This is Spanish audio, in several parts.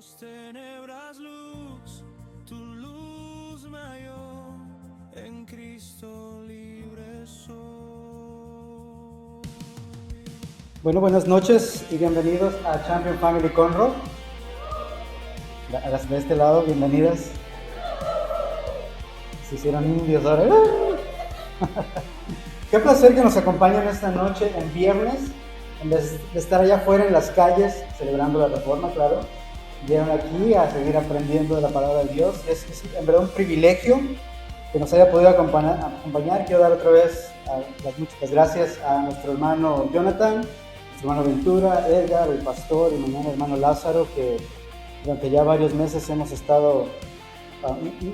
Vos tenebras luz, tu luz me halló, en Cristo libre soy. Bueno, buenas noches y bienvenidos a Champion Family Conroe. A las de este lado, bienvenidas. Se hicieron indios ahora. Qué placer que nos acompañen esta noche en viernes, en vez de estar allá afuera en las calles celebrando la Reforma, claro. Vinieron aquí a seguir aprendiendo de la palabra de Dios. Es en verdad un privilegio que nos haya podido acompañar. Quiero dar otra vez las muchas gracias a nuestro hermano Jonathan, nuestro hermano Ventura, Edgar, el pastor, y mañana el hermano Lázaro, que durante ya varios meses hemos estado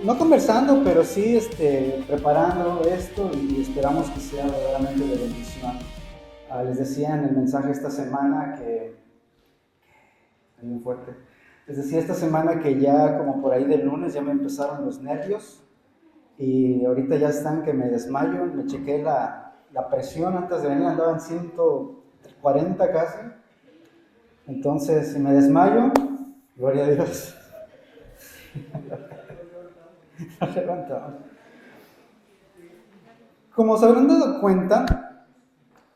no conversando, pero sí preparando esto, y esperamos que sea verdaderamente de bendición. Les decía en el mensaje esta semana que muy fuerte. Les decía esta semana que ya como por ahí del lunes ya me empezaron los nervios y ahorita ya están que me desmayo. Me chequé la presión antes de venir, andaba en 140 casi. Entonces, si me desmayo, gloria a Dios. Como se habrán dado cuenta,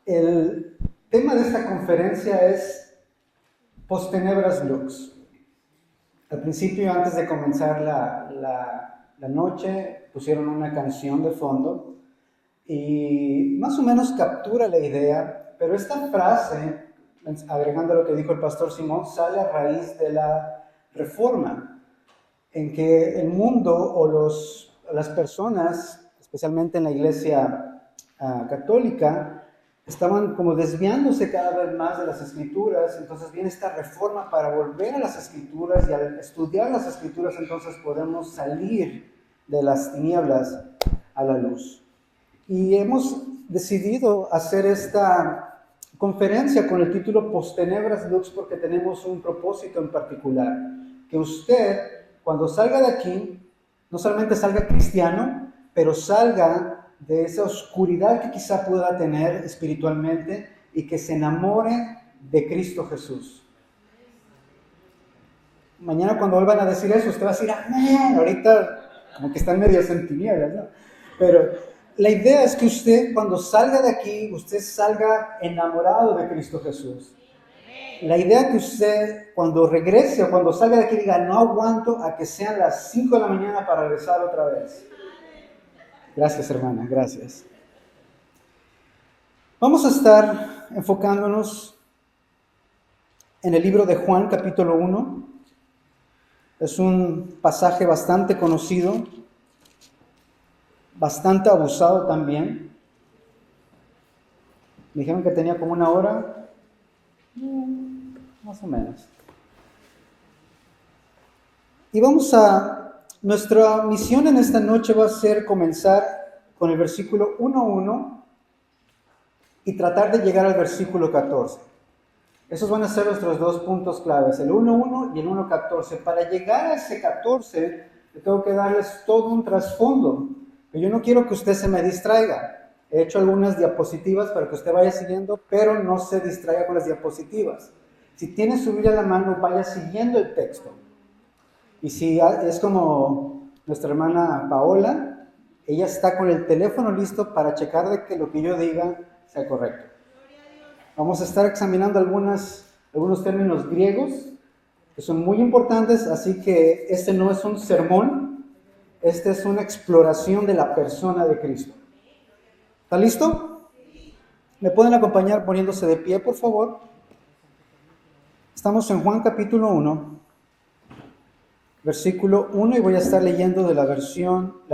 el tema de esta conferencia es Post Tenebras Lux. Al principio, antes de comenzar la noche, pusieron una canción de fondo y más o menos captura la idea, pero esta frase, agregando lo que dijo el pastor Simón, sale a raíz de la Reforma, en que el mundo o las personas, especialmente en la Iglesia católica, estaban como desviándose cada vez más de las Escrituras. Entonces viene esta reforma para volver a las Escrituras, y al estudiar las Escrituras entonces podemos salir de las tinieblas a la luz. Y hemos decidido hacer esta conferencia con el título Post Tenebras Lux porque tenemos un propósito en particular: que usted, cuando salga de aquí, no solamente salga cristiano, pero salga de esa oscuridad que quizá pueda tener espiritualmente y que se enamore de Cristo Jesús. Mañana cuando vuelvan a decir eso, usted va a decir, amén. Ahorita como que están medio en tinieblas, ¿no? Pero la idea es que usted, cuando salga de aquí, usted salga enamorado de Cristo Jesús. La idea es que usted, cuando regrese o cuando salga de aquí, diga, no aguanto a que sean las 5 de la mañana para regresar otra vez. Gracias, hermana, gracias. Vamos a estar enfocándonos en el libro de Juan, capítulo 1. Es un pasaje bastante conocido, bastante abusado también. Me dijeron que tenía como 1 hora, más o menos. Y nuestra misión en esta noche va a ser comenzar con el versículo 1:1 y tratar de llegar al versículo 14. Esos van a ser nuestros 2 puntos claves, el 1:1 y el 1:14. Para llegar a ese 14, tengo que darles todo un trasfondo, pero yo no quiero que usted se me distraiga. He hecho algunas diapositivas para que usted vaya siguiendo, pero no se distraiga con las diapositivas. Si tiene su Biblia en la mano, vaya siguiendo el texto. Y si es como nuestra hermana Paola, ella está con el teléfono listo para checar de que lo que yo diga sea correcto. Vamos a estar examinando algunos términos griegos que son muy importantes, así que este no es un sermón, este es una exploración de la persona de Cristo. ¿Está listo? ¿Me pueden acompañar poniéndose de pie, por favor? Estamos en Juan capítulo 1. Versículo 1, y voy a estar leyendo de la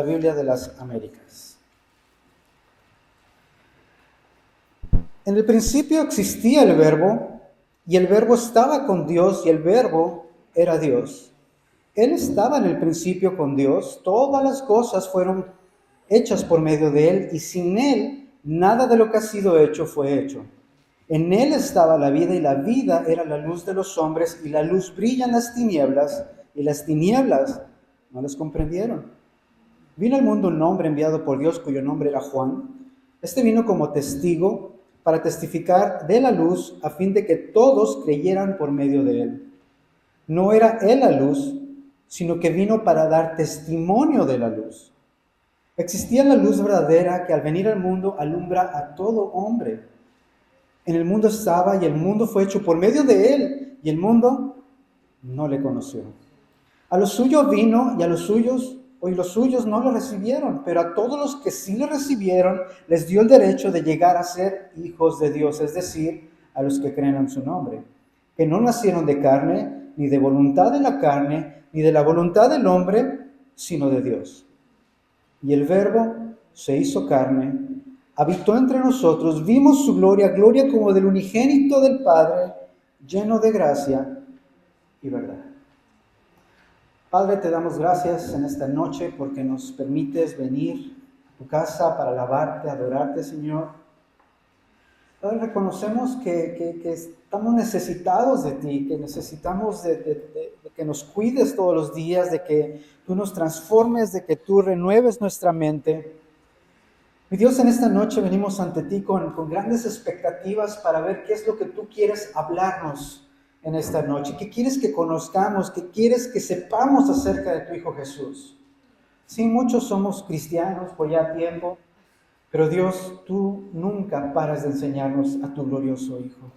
Biblia de las Américas. En el principio existía el Verbo, y el Verbo estaba con Dios, y el Verbo era Dios. Él estaba en el principio con Dios. Todas las cosas fueron hechas por medio de Él, y sin Él nada de lo que ha sido hecho fue hecho. En Él estaba la vida, y la vida era la luz de los hombres, y la luz brilla en las tinieblas, y las tinieblas no las comprendieron. Vino al mundo un hombre enviado por Dios cuyo nombre era Juan. Este vino como testigo para testificar de la luz a fin de que todos creyeran por medio de él. No era Él la luz, sino que vino para dar testimonio de la luz. Existía la luz verdadera que al venir al mundo alumbra a todo hombre. En el mundo estaba y el mundo fue hecho por medio de Él, y el mundo no le conoció. A los suyos vino y los suyos no lo recibieron, pero a todos los que sí lo recibieron les dio el derecho de llegar a ser hijos de Dios, es decir, a los que creen en su nombre, que no nacieron de carne, ni de voluntad de la carne, ni de la voluntad del hombre, sino de Dios. Y el Verbo se hizo carne, habitó entre nosotros, vimos su gloria, gloria como del unigénito del Padre, lleno de gracia y verdad. Padre, te damos gracias en esta noche porque nos permites venir a tu casa para alabarte, adorarte, Señor. Padre, reconocemos que estamos necesitados de ti, que necesitamos de que nos cuides todos los días, de que tú nos transformes, de que tú renueves nuestra mente. Mi Dios, en esta noche venimos ante ti con grandes expectativas para ver qué es lo que tú quieres hablarnos en esta noche, qué quieres que conozcamos, qué quieres que sepamos acerca de tu Hijo Jesús. Sí, muchos somos cristianos por ya tiempo, pero Dios, tú nunca paras de enseñarnos a tu glorioso Hijo.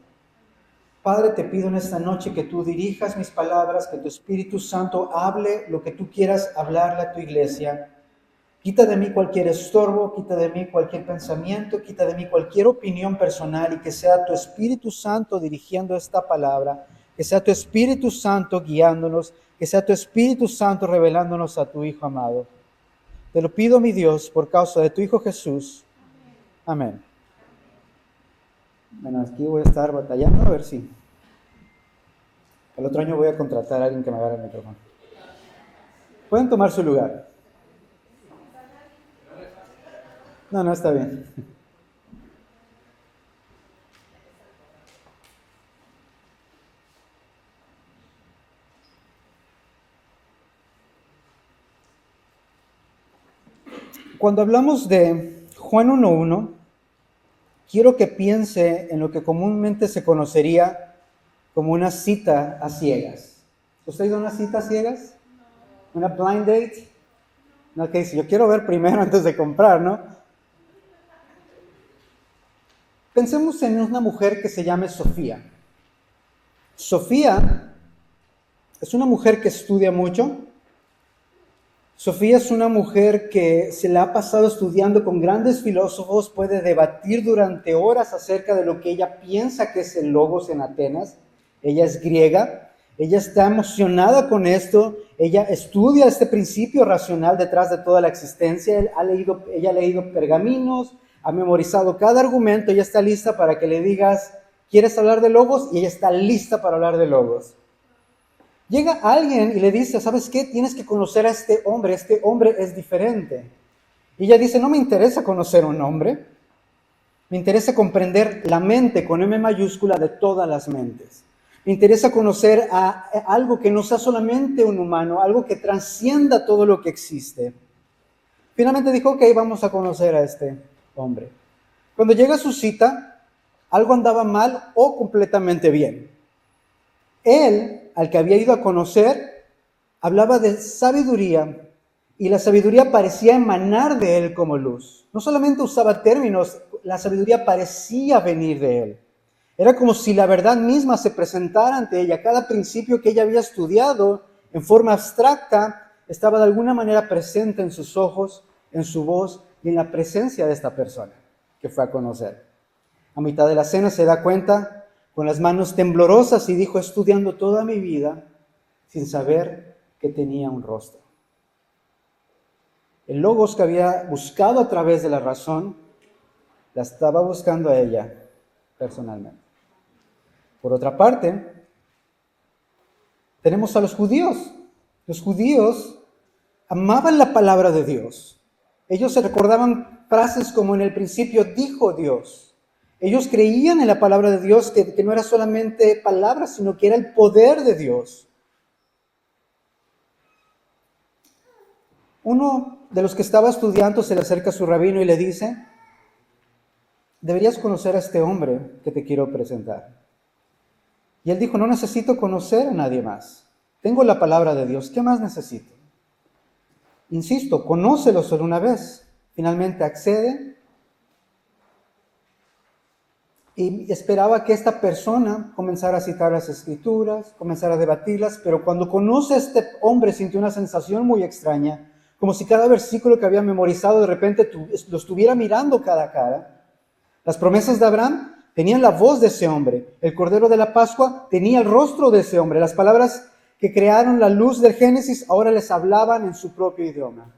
Padre, te pido en esta noche que tú dirijas mis palabras, que tu Espíritu Santo hable lo que tú quieras hablarle a tu iglesia. Quita de mí cualquier estorbo, quita de mí cualquier pensamiento, quita de mí cualquier opinión personal y que sea tu Espíritu Santo dirigiendo esta palabra, que sea tu Espíritu Santo guiándonos, que sea tu Espíritu Santo revelándonos a tu Hijo amado. Te lo pido, mi Dios, por causa de tu Hijo Jesús. Amén. Bueno, aquí voy a estar batallando a ver si el otro año voy a contratar a alguien que me agarre el micrófono. Pueden tomar su lugar. No, está bien. Cuando hablamos de Juan 1:1, quiero que piense en lo que comúnmente se conocería como una cita a ciegas. ¿Usted ha ido a una cita a ciegas? ¿Una blind date? No, que dice, yo quiero ver primero antes de comprar, ¿no? Pensemos en una mujer que se llame Sofía. Sofía es una mujer que estudia mucho. Sofía es una mujer que se la ha pasado estudiando con grandes filósofos, puede debatir durante horas acerca de lo que ella piensa que es el logos en Atenas. Ella es griega, ella está emocionada con esto, ella estudia este principio racional detrás de toda la existencia, ella ha leído pergaminos, ha memorizado cada argumento, ella está lista para que le digas, ¿quieres hablar de logos? Y ella está lista para hablar de logos. Llega alguien y le dice, ¿sabes qué? Tienes que conocer a este hombre es diferente. Y ella dice, no me interesa conocer un hombre, me interesa comprender la mente con M mayúscula de todas las mentes. Me interesa conocer a algo que no sea solamente un humano, algo que trascienda todo lo que existe. Finalmente dijo, ok, vamos a conocer a este hombre. Cuando llega a su cita, algo andaba mal o completamente bien. Él, al que había ido a conocer, hablaba de sabiduría y la sabiduría parecía emanar de él como luz. No solamente usaba términos, la sabiduría parecía venir de él. Era como si la verdad misma se presentara ante ella. Cada principio que ella había estudiado en forma abstracta estaba de alguna manera presente en sus ojos, en su voz y en la presencia de esta persona que fue a conocer. A mitad de la cena se da cuenta con las manos temblorosas y dijo, estudiando toda mi vida sin saber que tenía un rostro. El logos que había buscado a través de la razón, la estaba buscando a ella personalmente. Por otra parte, tenemos a los judíos. Los judíos amaban la palabra de Dios. Ellos se recordaban frases como en el principio dijo Dios. Ellos creían en la palabra de Dios, que no era solamente palabra, sino que era el poder de Dios. Uno de los que estaba estudiando se le acerca a su rabino y le dice, deberías conocer a este hombre que te quiero presentar. Y él dijo, no necesito conocer a nadie más. Tengo la palabra de Dios, ¿qué más necesito? Insisto, conócelo solo una vez. Finalmente accede y esperaba que esta persona comenzara a citar las escrituras, comenzara a debatirlas, pero cuando conoce a este hombre sintió una sensación muy extraña, como si cada versículo que había memorizado de repente lo estuviera mirando cara a cara. Las promesas de Abraham tenían la voz de ese hombre, el Cordero de la Pascua tenía el rostro de ese hombre, las palabras que crearon la luz del Génesis ahora les hablaban en su propio idioma.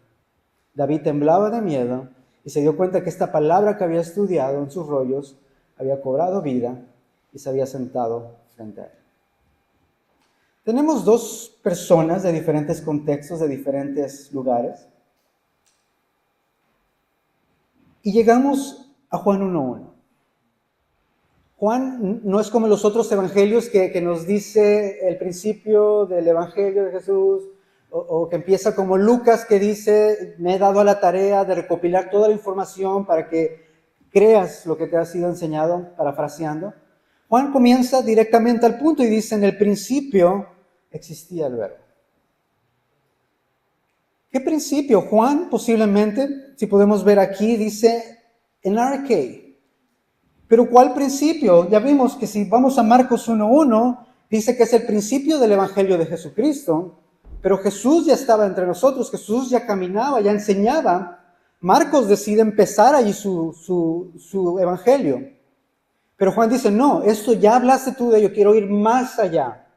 David temblaba de miedo y se dio cuenta que esta palabra que había estudiado en sus rollos había cobrado vida y se había sentado frente a él. Tenemos dos personas de diferentes contextos, de diferentes lugares, y llegamos a Juan 1:1. Juan no es como los otros evangelios que nos dice el principio del evangelio de Jesús, o que empieza como Lucas, que dice, me he dado a la tarea de recopilar toda la información para que creas lo que te ha sido enseñado, parafraseando. Juan comienza directamente al punto y dice, en el principio existía el verbo. ¿Qué principio? Juan posiblemente, si podemos ver aquí, dice, en arche. Pero ¿cuál principio? Ya vimos que si vamos a Marcos 1:1, dice que es el principio del evangelio de Jesucristo, pero Jesús ya estaba entre nosotros, Jesús ya caminaba, ya enseñaba. Marcos decide empezar ahí su evangelio. Pero Juan dice, no, esto ya hablaste tú de ello, quiero ir más allá.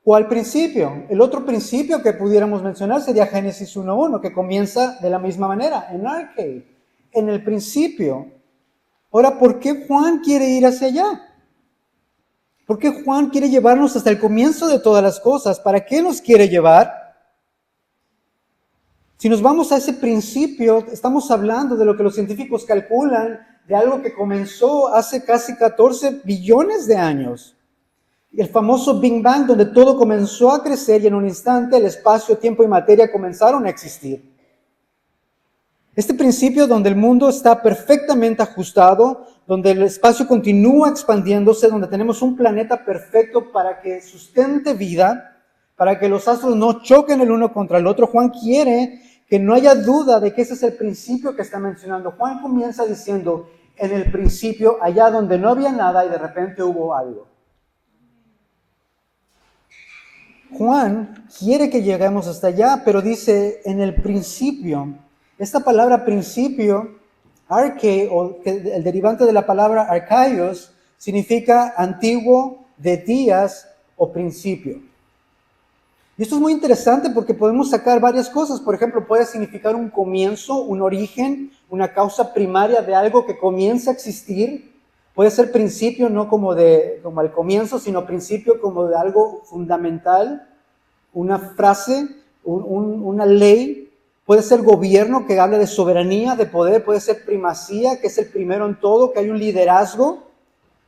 ¿Cuál principio? El otro principio que pudiéramos mencionar sería Génesis 1:1, que comienza de la misma manera, en arche, en el principio. Ahora, ¿por qué Juan quiere ir hacia allá? ¿Por qué Juan quiere llevarnos hasta el comienzo de todas las cosas? ¿Para qué nos quiere llevar? Si nos vamos a ese principio, estamos hablando de lo que los científicos calculan, de algo que comenzó hace casi 14 billones de años. El famoso Big Bang, donde todo comenzó a crecer y en un instante el espacio, tiempo y materia comenzaron a existir. Este principio donde el mundo está perfectamente ajustado, donde el espacio continúa expandiéndose, donde tenemos un planeta perfecto para que sustente vida, para que los astros no choquen el uno contra el otro. Juan quiere que no haya duda de que ese es el principio que está mencionando. Juan comienza diciendo, en el principio, allá donde no había nada y de repente hubo algo. Juan quiere que lleguemos hasta allá, pero dice, en el principio. Esta palabra principio, arche, o el derivante de la palabra archaios, significa antiguo, de días o principio. Y esto es muy interesante porque podemos sacar varias cosas. Por ejemplo, puede significar un comienzo, un origen, una causa primaria de algo que comienza a existir. Puede ser principio no como al comienzo, sino principio como de algo fundamental, una frase, una ley. Puede ser gobierno que hable de soberanía, de poder. Puede ser primacía, que es el primero en todo, que hay un liderazgo.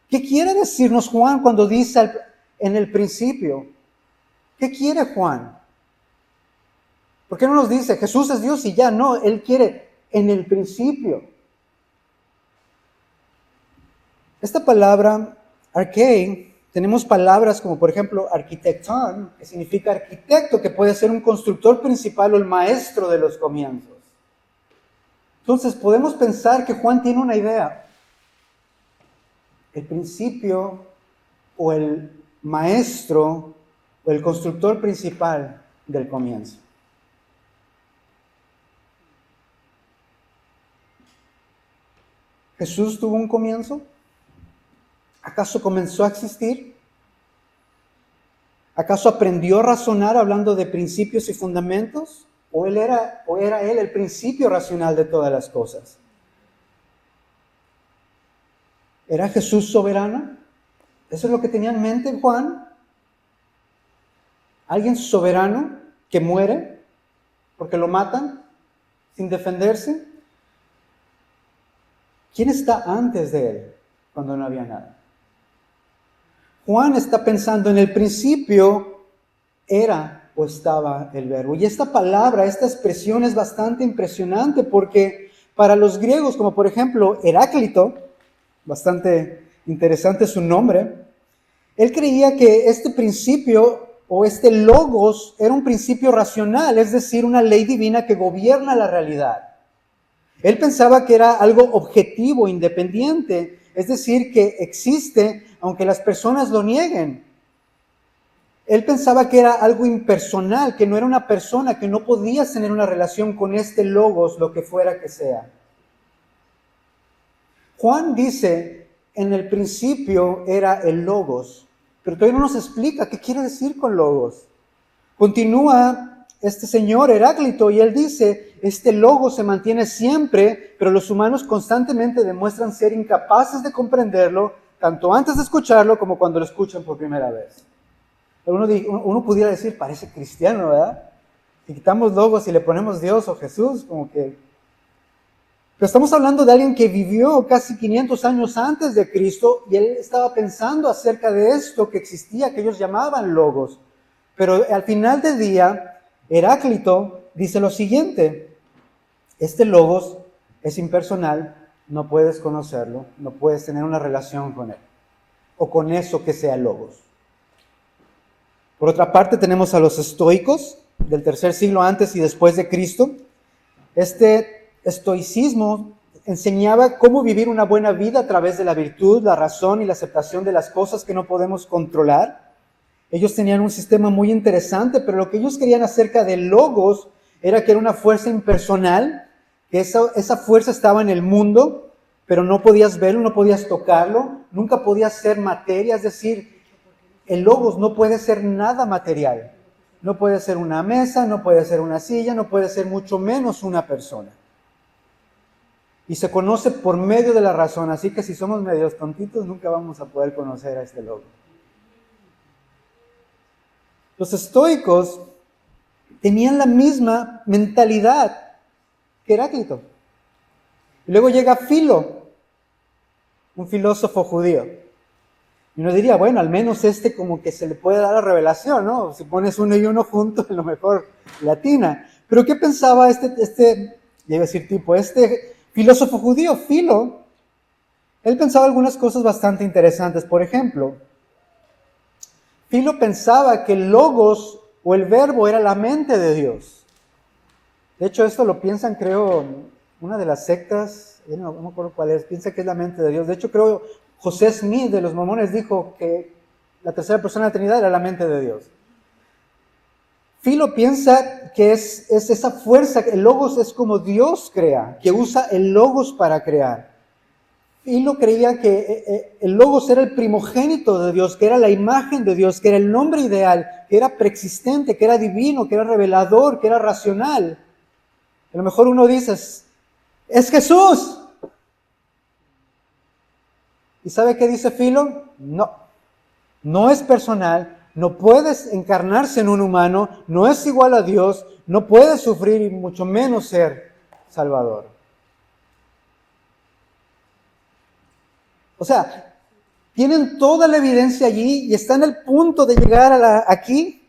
¿Qué quiere decirnos Juan cuando dice en el principio? ¿Qué quiere Juan? ¿Por qué no nos dice Jesús es Dios y ya? No, Él quiere en el principio. Esta palabra, arche, tenemos palabras como por ejemplo arquitectón, que significa arquitecto, que puede ser un constructor principal o el maestro de los comienzos. Entonces podemos pensar que Juan tiene una idea. El principio o el maestro o el constructor principal del comienzo. ¿Jesús tuvo un comienzo? ¿Acaso comenzó a existir? ¿Acaso aprendió a razonar hablando de principios y fundamentos? ¿O era él el principio racional de todas las cosas? ¿Era Jesús soberano? ¿Eso es lo que tenía en mente Juan? ¿Alguien soberano que muere porque lo matan sin defenderse? ¿Quién está antes de él cuando no había nada? Juan está pensando en el principio era o estaba el verbo. Y esta palabra, esta expresión es bastante impresionante porque para los griegos, como por ejemplo Heráclito, bastante interesante su nombre, él creía que este principio o este logos era un principio racional, es decir, una ley divina que gobierna la realidad. Él pensaba que era algo objetivo, independiente, es decir, que existe aunque las personas lo nieguen. Él pensaba que era algo impersonal, que no era una persona, que no podías tener una relación con este logos, lo que fuera que sea. Juan dice, en el principio era el logos, pero todavía no nos explica qué quiere decir con logos. Continúa este señor Heráclito y él dice, este logos se mantiene siempre, pero los humanos constantemente demuestran ser incapaces de comprenderlo, tanto antes de escucharlo como cuando lo escuchan por primera vez. Uno pudiera decir, parece cristiano, ¿verdad? Si quitamos logos y le ponemos Dios o Jesús, como que... Pero estamos hablando de alguien que vivió casi 500 años antes de Cristo y él estaba pensando acerca de esto que existía, que ellos llamaban logos. Pero al final del día, Heráclito dice lo siguiente, este logos es impersonal, no puedes conocerlo, no puedes tener una relación con él, o con eso que sea logos. Por otra parte, tenemos a los estoicos del tercer siglo antes y después de Cristo. Este estoicismo enseñaba cómo vivir una buena vida a través de la virtud, la razón y la aceptación de las cosas que no podemos controlar. Ellos tenían un sistema muy interesante, pero lo que ellos querían acerca del logos era que era una fuerza impersonal, que esa fuerza estaba en el mundo, pero no podías verlo, no podías tocarlo, nunca podía ser materia, es decir, el logos no puede ser nada material. No puede ser una mesa, no puede ser una silla, no puede ser mucho menos una persona. Y se conoce por medio de la razón, así que si somos medios tontitos nunca vamos a poder conocer a este logos. Los estoicos tenían la misma mentalidad que Heráclito. Y luego llega Filo, un filósofo judío. Y uno diría, bueno, al menos como que se le puede dar la revelación, ¿no? Si pones uno y uno juntos, a lo mejor latina. Pero ¿qué pensaba este filósofo judío, Filo? Él pensaba algunas cosas bastante interesantes. Por ejemplo, Filo pensaba que el logos o el verbo era la mente de Dios. De hecho, esto lo piensan, creo, una de las sectas, no me acuerdo cuál es, piensa que es la mente de Dios. De hecho, creo, José Smith de los mormones dijo que la tercera persona de la Trinidad era la mente de Dios. Filo piensa que es esa fuerza, el logos es como Dios crea, que usa el logos para crear. Filo creía que el logos era el primogénito de Dios, que era la imagen de Dios, que era el nombre ideal, que era preexistente, que era divino, que era revelador, que era racional. A lo mejor uno dice, ¡es Jesús! ¿Y sabe qué dice Filo? No es personal, no puede encarnarse en un humano, no es igual a Dios, no puede sufrir y mucho menos ser Salvador. O sea, tienen toda la evidencia allí y están al punto de llegar aquí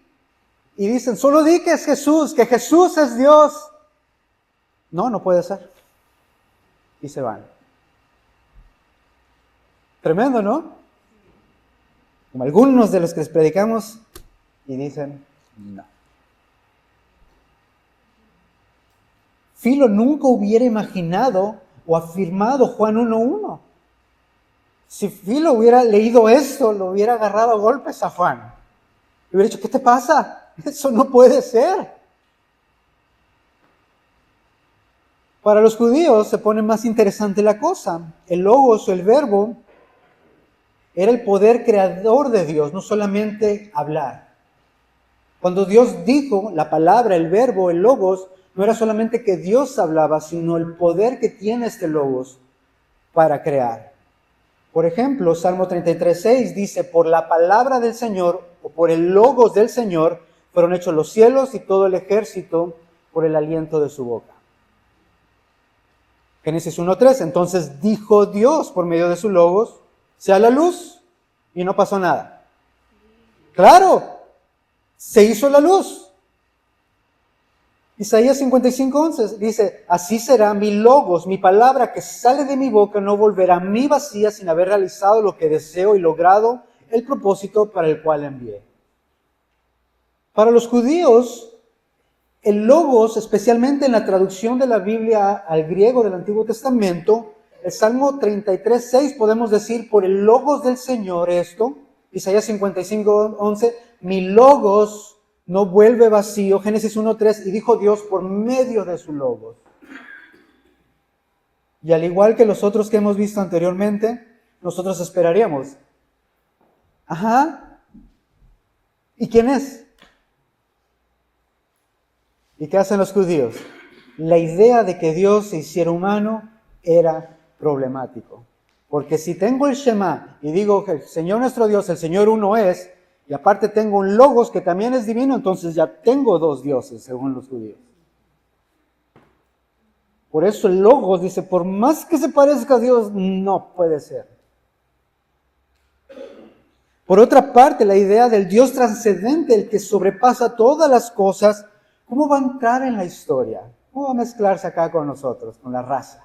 y dicen, solo di que es Jesús, que Jesús es Dios. No puede ser. Y se van. Tremendo, ¿no? Como algunos de los que les predicamos y dicen, no. Filo nunca hubiera imaginado o afirmado Juan 1:1. Si Filo hubiera leído esto, lo hubiera agarrado a golpes a Juan. Le hubiera dicho, ¿qué te pasa? Eso no puede ser. Para los judíos se pone más interesante la cosa. El logos o el verbo era el poder creador de Dios, no solamente hablar. Cuando Dios dijo la palabra, el verbo, el logos, no era solamente que Dios hablaba, sino el poder que tiene este logos para crear. Por ejemplo, Salmo 33:6 dice, por la palabra del Señor, o por el logos del Señor, fueron hechos los cielos y todo el ejército por el aliento de su boca. Génesis 1:3, entonces dijo Dios por medio de su logos, sea la luz, y no pasó nada. Claro, se hizo la luz. Isaías 55:11 dice, así será mi logos, mi palabra que sale de mi boca no volverá a mí vacía sin haber realizado lo que deseo y logrado el propósito para el cual envié. Para los judíos, el logos, especialmente en la traducción de la Biblia al griego del Antiguo Testamento, el Salmo 33:6 podemos decir, por el logos del Señor esto, Isaías 55:11, mi logos no vuelve vacío, Génesis 1:3, y dijo Dios por medio de su logos. Y al igual que los otros que hemos visto anteriormente, nosotros esperaríamos. Ajá. ¿Y quién es? ¿Y qué hacen los judíos? La idea de que Dios se hiciera humano era problemático. Porque si tengo el Shema y digo que el Señor nuestro Dios, el Señor uno es, y aparte tengo un logos que también es divino, entonces ya tengo dos dioses, según los judíos. Por eso el logos dice, por más que se parezca a Dios, no puede ser. Por otra parte, la idea del Dios trascendente, el que sobrepasa todas las cosas, ¿cómo va a entrar en la historia? ¿Cómo va a mezclarse acá con nosotros, con la raza?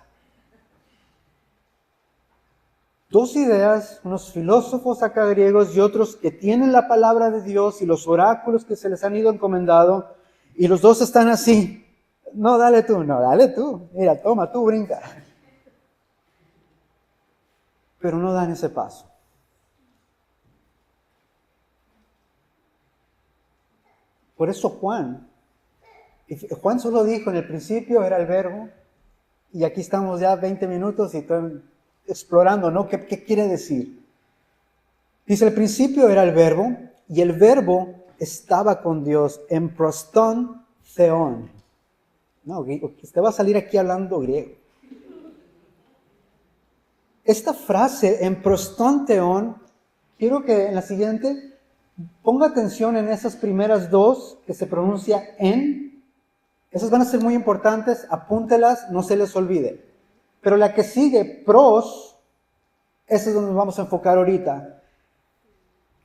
Dos ideas, unos filósofos acá griegos y otros que tienen la palabra de Dios y los oráculos que se les han ido encomendado, y los dos están así. No, dale tú, no, dale tú. Mira, toma, tú brinca. Pero no dan ese paso. Por eso Juan solo dijo, en el principio era el verbo, y aquí estamos ya 20 minutos y estoy explorando, ¿no? ¿Qué quiere decir? Dice, el principio era el verbo, y el verbo estaba con Dios en proston theon. No, usted va a salir aquí hablando griego. Esta frase en proston theon, quiero que en la siguiente ponga atención en esas primeras dos que se pronuncia en. Esas van a ser muy importantes, apúntelas, no se les olvide. Pero la que sigue, pros, esa es donde nos vamos a enfocar ahorita.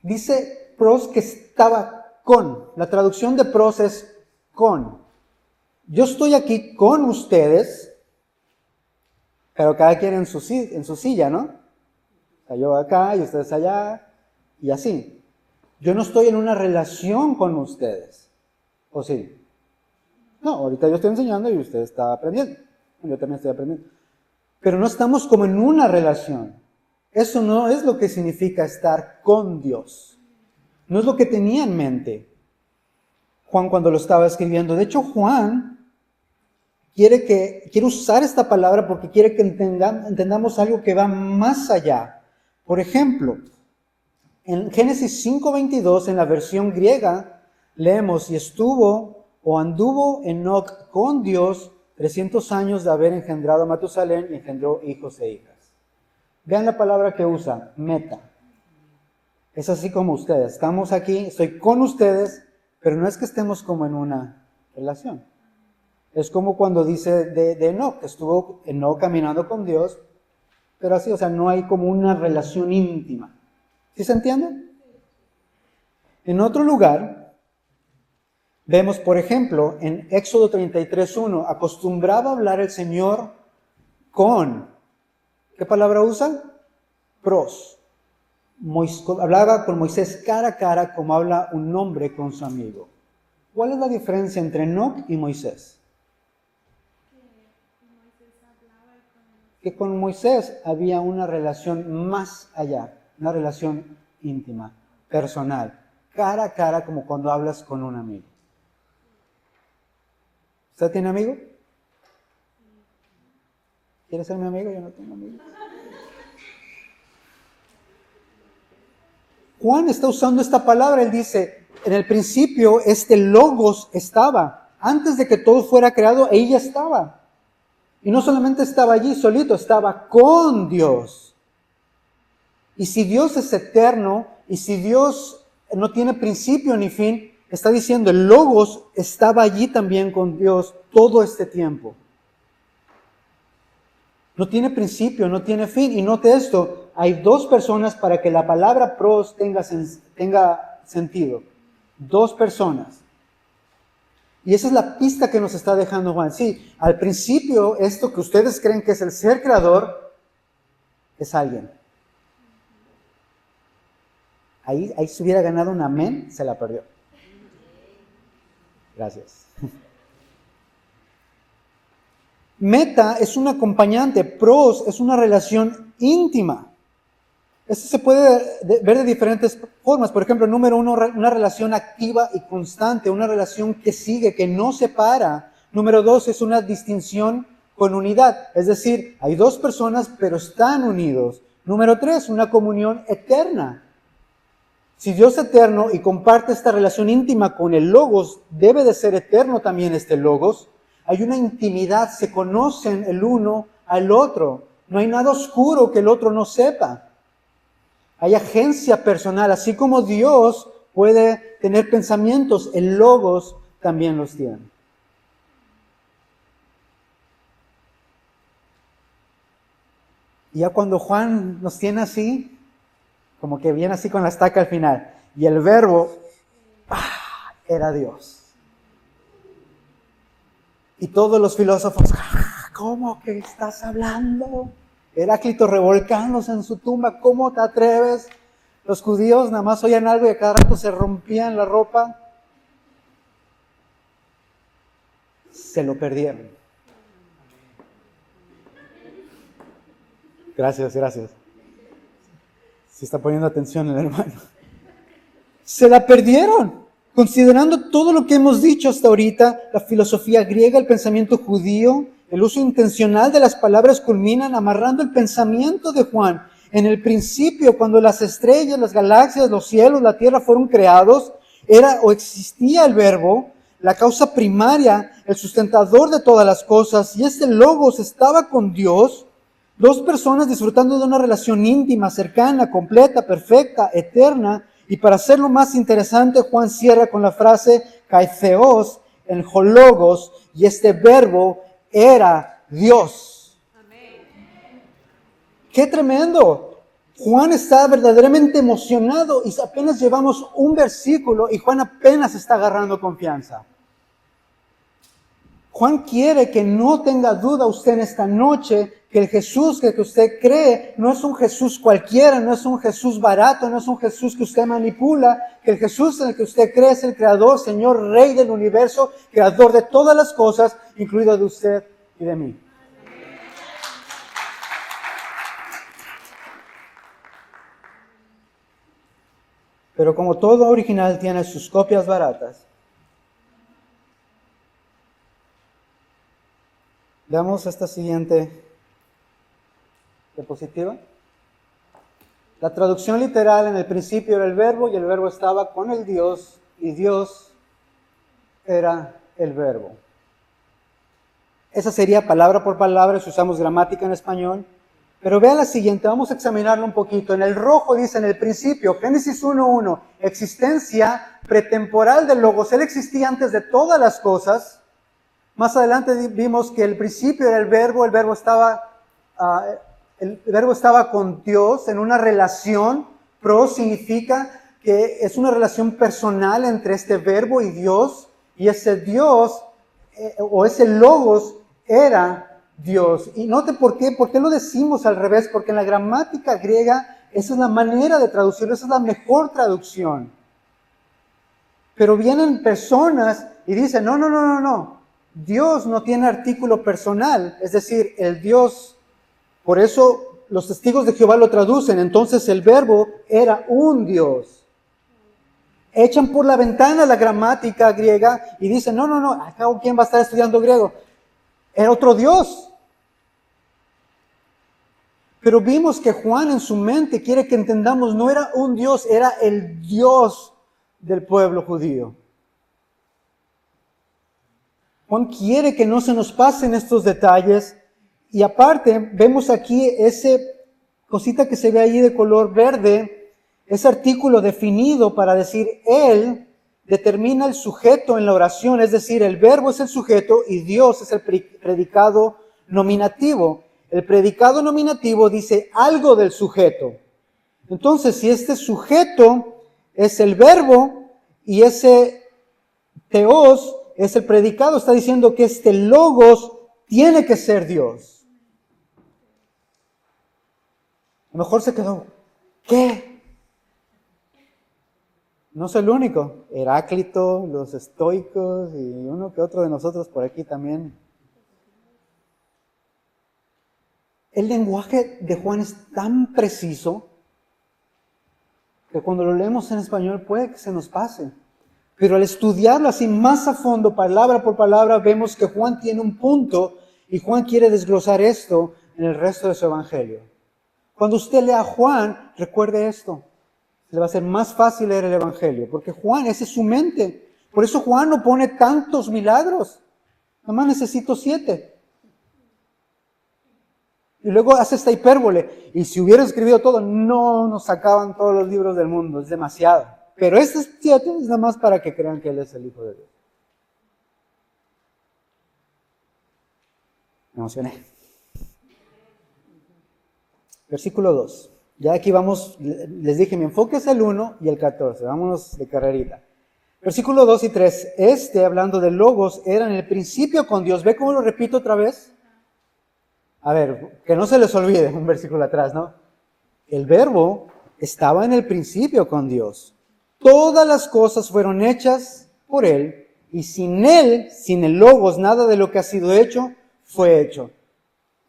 Dice pros que estaba con. La traducción de pros es con. Yo estoy aquí con ustedes, pero cada quien en su silla, ¿no? O sea, yo acá y ustedes allá, y así. Yo no estoy en una relación con ustedes. ¿O sí? No, ahorita yo estoy enseñando y usted está aprendiendo. Yo también estoy aprendiendo. Pero no estamos como en una relación. Eso no es lo que significa estar con Dios. No es lo que tenía en mente Juan cuando lo estaba escribiendo. De hecho, Juan quiere usar esta palabra porque quiere que entendamos algo que va más allá. Por ejemplo, en Génesis 5:22, en la versión griega, leemos, y estuvo o anduvo Enoc con Dios 300 años de haber engendrado a Matusalén y engendró hijos e hijas. Vean la palabra que usa, meta. Es así como ustedes. Estamos aquí, estoy con ustedes, pero no es que estemos como en una relación. Es como cuando dice de Enoc, que estuvo Enoc caminando con Dios, pero así, o sea, no hay como una relación íntima. ¿Sí se entiende? En otro lugar, vemos, por ejemplo, en Éxodo 33:1, acostumbraba a hablar el Señor con, ¿qué palabra usa? Pros. Hablaba con Moisés cara a cara como habla un hombre con su amigo. ¿Cuál es la diferencia entre Enoc y Moisés? Que con Moisés había una relación más allá, una relación íntima, personal, cara a cara como cuando hablas con un amigo. ¿Usted tiene amigo? ¿Quiere ser mi amigo? Yo no tengo amigos. Juan está usando esta palabra, él dice, en el principio este logos estaba, antes de que todo fuera creado, ella estaba. Y no solamente estaba allí solito, estaba con Dios. Y si Dios es eterno, y si Dios no tiene principio ni fin, está diciendo, el logos estaba allí también con Dios todo este tiempo. No tiene principio, no tiene fin. Y note esto, hay dos personas para que la palabra pros tenga sentido. Dos personas. Y esa es la pista que nos está dejando Juan. Sí, al principio esto que ustedes creen que es el ser creador, es alguien. Ahí se hubiera ganado un amén, se la perdió. Gracias. Meta es un acompañante, pros es una relación íntima. Esto se puede ver de diferentes formas. Por ejemplo, número uno, una relación activa y constante, una relación que sigue, que no se para. Número dos, es una distinción con unidad. Es decir, hay dos personas, pero están unidos. Número tres, una comunión eterna. Si Dios es eterno y comparte esta relación íntima con el Logos, debe de ser eterno también este Logos. Hay una intimidad, se conocen el uno al otro. No hay nada oscuro que el otro no sepa. Hay agencia personal, así como Dios puede tener pensamientos, el Logos también los tiene. Y ya cuando Juan nos tiene así, como que viene así con la estaca al final, y el verbo era Dios. Y todos los filósofos, ¿cómo que estás hablando? Heráclito revolcándose en su tumba, ¿cómo te atreves? Los judíos nada más oían algo y a cada rato se rompían la ropa. Se lo perdieron. Gracias. Se está poniendo atención el hermano. Se la perdieron. Considerando todo lo que hemos dicho hasta ahorita, la filosofía griega, el pensamiento judío, el uso intencional de las palabras culminan amarrando el pensamiento de Juan. En el principio, cuando las estrellas, las galaxias, los cielos, la tierra fueron creados, era o existía el verbo, la causa primaria, el sustentador de todas las cosas, y este Logos estaba con Dios, dos personas disfrutando de una relación íntima, cercana, completa, perfecta, eterna. Y para hacerlo más interesante, Juan cierra con la frase Kaitheos, el Logos, y este verbo era Dios. Amén. ¡Qué tremendo! Juan está verdaderamente emocionado y apenas llevamos un versículo y Juan apenas está agarrando confianza. Juan quiere que no tenga duda usted en esta noche que el Jesús que usted cree no es un Jesús cualquiera, no es un Jesús barato, no es un Jesús que usted manipula, que el Jesús en el que usted cree es el Creador, Señor, Rey del universo, Creador de todas las cosas, incluido de usted y de mí. Pero como todo original tiene sus copias baratas, veamos esta siguiente diapositiva. La traducción literal: en el principio era el verbo y el verbo estaba con el Dios y Dios era el verbo. Esa sería palabra por palabra si usamos gramática en español. Pero vea la siguiente, vamos a examinarlo un poquito. En el rojo dice en el principio, Génesis 1:1, existencia pretemporal del Logos. Él existía antes de todas las cosas. Más adelante vimos que el principio era el verbo estaba con Dios en una relación. Pro significa que es una relación personal entre este verbo y Dios, y ese Dios o ese Logos era Dios. Y note por qué lo decimos al revés, porque en la gramática griega esa es la manera de traducirlo, esa es la mejor traducción. Pero vienen personas y dicen, no. Dios no tiene artículo personal, es decir, el Dios, por eso los testigos de Jehová lo traducen, entonces el verbo era un Dios. Echan por la ventana la gramática griega y dicen, no, acá ¿quién va a estar estudiando griego? Era otro Dios. Pero vimos que Juan en su mente quiere que entendamos, no era un Dios, era el Dios del pueblo judío. Juan quiere que no se nos pasen estos detalles. Y aparte, vemos aquí ese cosita que se ve ahí de color verde, ese artículo definido para decir, Él determina el sujeto en la oración, es decir, el verbo es el sujeto y Dios es el predicado nominativo. El predicado nominativo dice algo del sujeto. Entonces, si este sujeto es el verbo y ese teos es el predicado, está diciendo que este Logos tiene que ser Dios. A lo mejor se quedó, ¿qué? No soy el único. Heráclito, los estoicos y uno que otro de nosotros por aquí también. El lenguaje de Juan es tan preciso que cuando lo leemos en español puede que se nos pase. Pero al estudiarlo así más a fondo, palabra por palabra, vemos que Juan tiene un punto y Juan quiere desglosar esto en el resto de su evangelio. Cuando usted lea a Juan, recuerde esto. Le va a ser más fácil leer el evangelio, porque Juan, esa es su mente. Por eso Juan no pone tantos milagros. Nada más necesito 7. Y luego hace esta hipérbole. Y si hubiera escrito todo, no nos sacaban todos los libros del mundo. Es demasiado. Pero estos 7 es nada más para que crean que Él es el Hijo de Dios. Me emocioné. Versículo 2. Ya aquí vamos, les dije, mi enfoque es el 1 y el 14. Vámonos de carrerita. Versículo 2 y 3. Hablando de Logos, era en el principio con Dios. ¿Ve cómo lo repito otra vez? A ver, que no se les olvide un versículo atrás, ¿no? El Verbo estaba en el principio con Dios. Todas las cosas fueron hechas por Él, y sin Él, sin el Logos, nada de lo que ha sido hecho, fue hecho.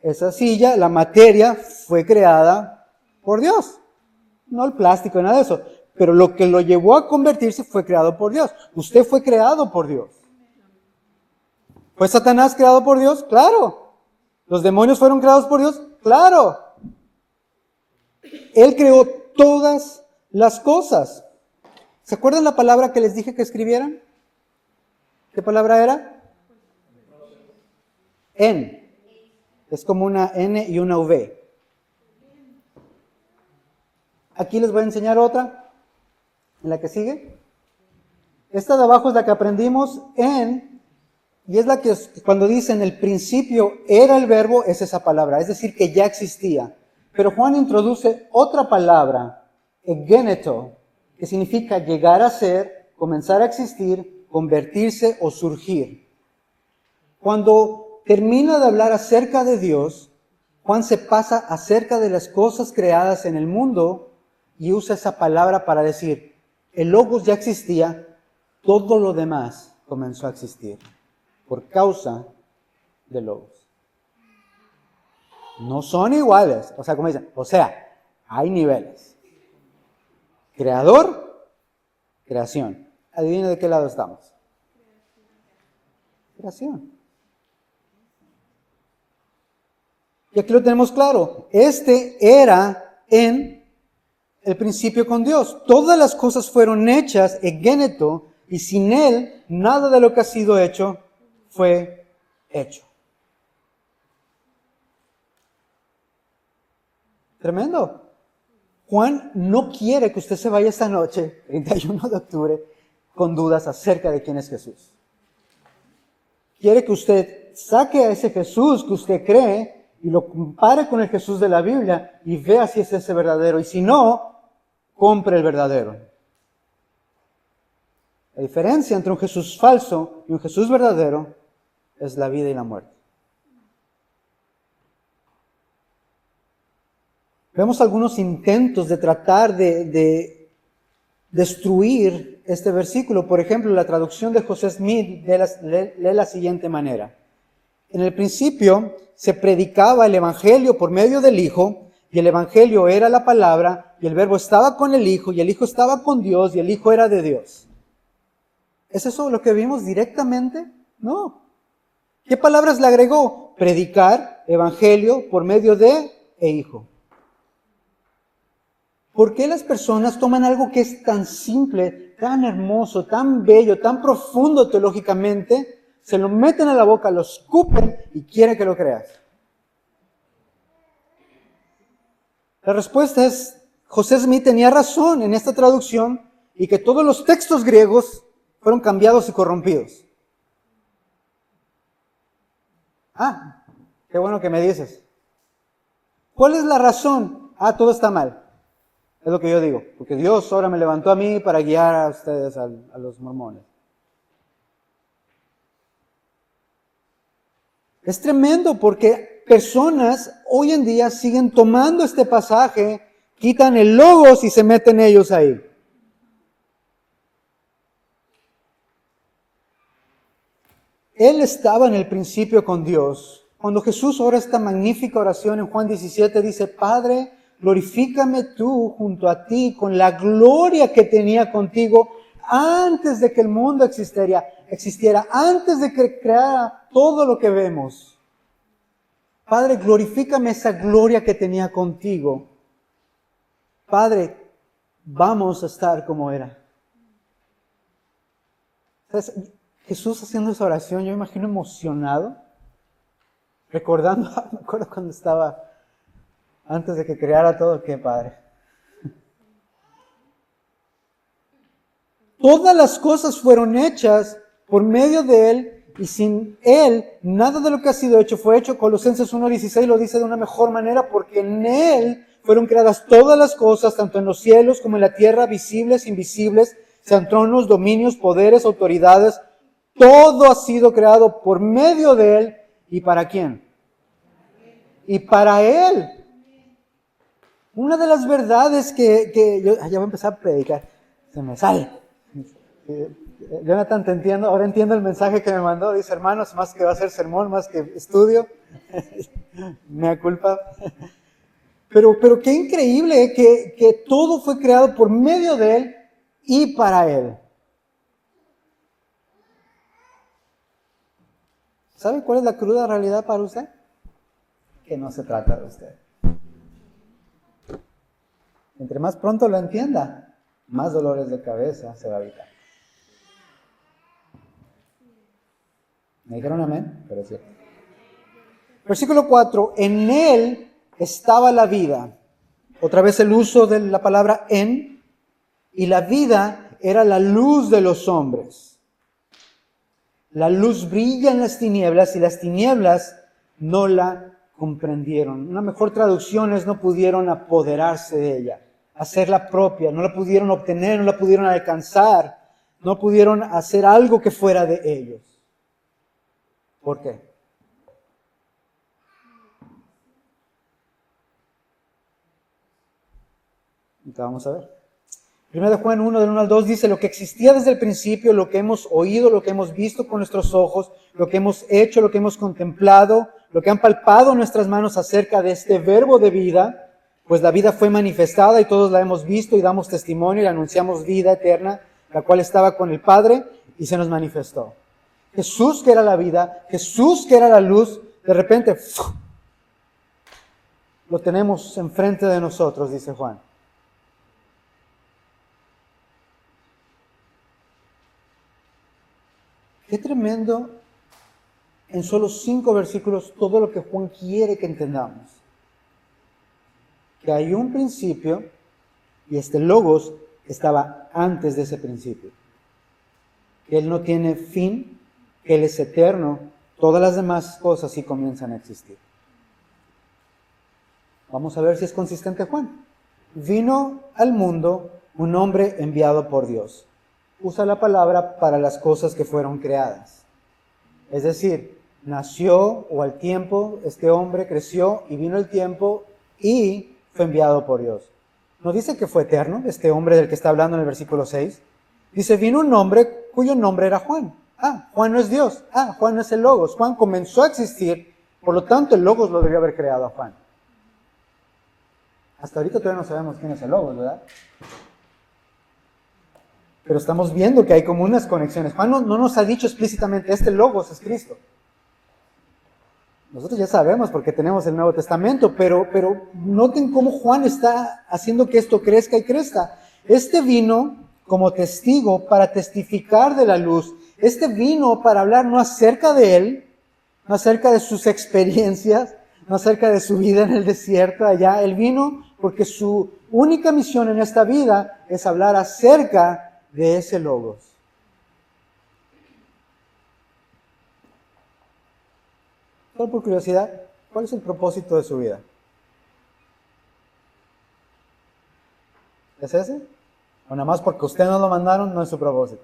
Esa silla, la materia, fue creada por Dios. No el plástico, nada de eso. Pero lo que lo llevó a convertirse fue creado por Dios. Usted fue creado por Dios. ¿Fue Satanás creado por Dios? Claro. ¿Los demonios fueron creados por Dios? Claro. Él creó todas las cosas. ¿Se acuerdan la palabra que les dije que escribieran? ¿Qué palabra era? En. Es como una N y una V. Aquí les voy a enseñar otra. En la que sigue. Esta de abajo es la que aprendimos en. Y es la que cuando dice en el principio era el verbo, es esa palabra. Es decir, que ya existía. Pero Juan introduce otra palabra. Egeneto. Que significa llegar a ser, comenzar a existir, convertirse o surgir. Cuando termina de hablar acerca de Dios, Juan se pasa acerca de las cosas creadas en el mundo y usa esa palabra para decir, el Logos ya existía, todo lo demás comenzó a existir por causa del Logos. No son iguales, como dicen, hay niveles. Creador, creación. Adivina de qué lado estamos. Creación. Y aquí lo tenemos claro. Era en el principio con Dios. Todas las cosas fueron hechas, egeneto, y sin Él, nada de lo que ha sido hecho fue hecho. Tremendo. Juan no quiere que usted se vaya esta noche, 31 de octubre, con dudas acerca de quién es Jesús. Quiere que usted saque a ese Jesús que usted cree y lo compare con el Jesús de la Biblia y vea si es ese verdadero. Y si no, compre el verdadero. La diferencia entre un Jesús falso y un Jesús verdadero es la vida y la muerte. Vemos algunos intentos de tratar de destruir este versículo. Por ejemplo, la traducción de José Smith lee la siguiente manera. En el principio se predicaba el Evangelio por medio del Hijo, y el Evangelio era la palabra, y el Verbo estaba con el Hijo, y el Hijo estaba con Dios, y el Hijo era de Dios. ¿Es eso lo que vimos directamente? No. ¿Qué palabras le agregó? Predicar, Evangelio, por medio de e Hijo. ¿Por qué las personas toman algo que es tan simple, tan hermoso, tan bello, tan profundo teológicamente, se lo meten a la boca, lo escupen y quieren que lo creas? La respuesta es, José Smith tenía razón en esta traducción y que todos los textos griegos fueron cambiados y corrompidos. Ah, qué bueno que me dices. ¿Cuál es la razón? Ah, todo está mal. Es lo que yo digo, porque Dios ahora me levantó a mí para guiar a ustedes, a los mormones. Es tremendo porque personas hoy en día siguen tomando este pasaje, quitan el logos y se meten ellos ahí. Él estaba en el principio con Dios. Cuando Jesús ora esta magnífica oración en Juan 17, dice, Padre, glorifícame tú junto a ti con la gloria que tenía contigo antes de que el mundo existiera, antes de que creara todo lo que vemos. Padre, glorifícame esa gloria que tenía contigo. Padre, vamos a estar como era. ¿Sabes? Jesús haciendo esa oración, yo me imagino emocionado, recordando, me acuerdo cuando estaba, antes de que creara todo, ¿qué, Padre? Todas las cosas fueron hechas por medio de Él, y sin Él, nada de lo que ha sido hecho fue hecho. Colosenses 1:16 lo dice de una mejor manera, porque en Él fueron creadas todas las cosas, tanto en los cielos como en la tierra, visibles, invisibles, sean tronos, dominios, poderes, autoridades. Todo ha sido creado por medio de Él. ¿Y para quién? Y para Él. Una de las verdades que yo, ya voy a empezar a predicar, se me sale. Jonathan, te entiendo, ahora entiendo el mensaje que me mandó. Dice, hermanos, más que va a ser sermón, más que estudio. Mea culpa. Pero qué increíble que todo fue creado por medio de Él y para Él. ¿Sabe cuál es la cruda realidad para usted? Que no se trata de usted. Entre más pronto lo entienda, más dolores de cabeza se va a evitar. ¿Me dijeron amén? Pero es cierto. Versículo 4. En Él estaba la vida. Otra vez el uso de la palabra en. Y la vida era la luz de los hombres. La luz brilla en las tinieblas y las tinieblas no la comprendieron. Una mejor traducción es no pudieron apoderarse de ella, hacerla propia, no la pudieron obtener, no la pudieron alcanzar, no pudieron hacer algo que fuera de ellos. ¿Por qué? Entonces vamos a ver. 1 Juan 1, del 1 al 2 dice, lo que existía desde el principio, lo que hemos oído, lo que hemos visto con nuestros ojos, lo que hemos hecho, lo que hemos contemplado, lo que han palpado nuestras manos acerca de este verbo de vida, pues la vida fue manifestada y todos la hemos visto y damos testimonio y anunciamos vida eterna, la cual estaba con el Padre y se nos manifestó. Jesús, que era la vida, Jesús, que era la luz, de repente lo tenemos enfrente de nosotros, dice Juan. Qué tremendo, en solo 5 versículos, todo lo que Juan quiere que entendamos. Que hay un principio y este logos estaba antes de ese principio. Que Él no tiene fin, que Él es eterno, todas las demás cosas sí comienzan a existir. Vamos a ver si es consistente Juan. Vino al mundo un hombre enviado por Dios. Usa la palabra para las cosas que fueron creadas. Es decir, nació o al tiempo este hombre creció y vino el tiempo y fue enviado por Dios. No dice que fue eterno, este hombre del que está hablando en el versículo 6. Dice, vino un hombre cuyo nombre era Juan. Juan no es Dios. Juan no es el Logos. Juan comenzó a existir, por lo tanto el Logos lo debió haber creado a Juan. Hasta ahorita todavía no sabemos quién es el Logos, ¿verdad? Pero estamos viendo que hay como unas conexiones. Juan no nos ha dicho explícitamente, este Logos es Cristo. Nosotros ya sabemos porque tenemos el Nuevo Testamento, pero noten cómo Juan está haciendo que esto crezca y crezca. Este vino como testigo para testificar de la luz. Este vino para hablar no acerca de él, no acerca de sus experiencias, no acerca de su vida en el desierto allá. Él vino porque su única misión en esta vida es hablar acerca de ese Logos. Solo por curiosidad, ¿cuál es el propósito de su vida? ¿Es ese? O nada más porque ustedes no lo mandaron, no es su propósito.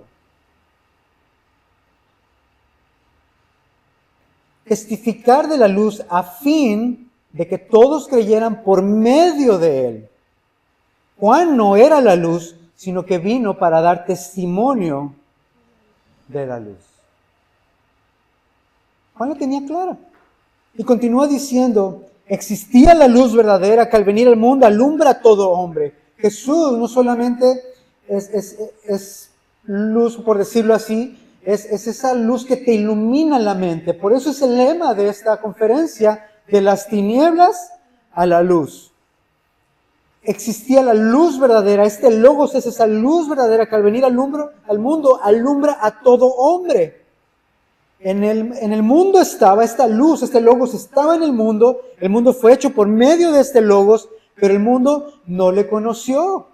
Testificar de la luz a fin de que todos creyeran por medio de él. Juan no era la luz, sino que vino para dar testimonio de la luz. Juan la tenía clara. Y continúa diciendo, existía la luz verdadera que al venir al mundo alumbra a todo hombre. Jesús no solamente es luz, por decirlo así, es esa luz que te ilumina la mente. Por eso es el lema de esta conferencia, de las tinieblas a la luz. Existía la luz verdadera, este logos es esa luz verdadera que al venir al mundo alumbra a todo hombre. En el mundo estaba esta luz, este logos estaba en el mundo fue hecho por medio de este logos, pero el mundo no le conoció.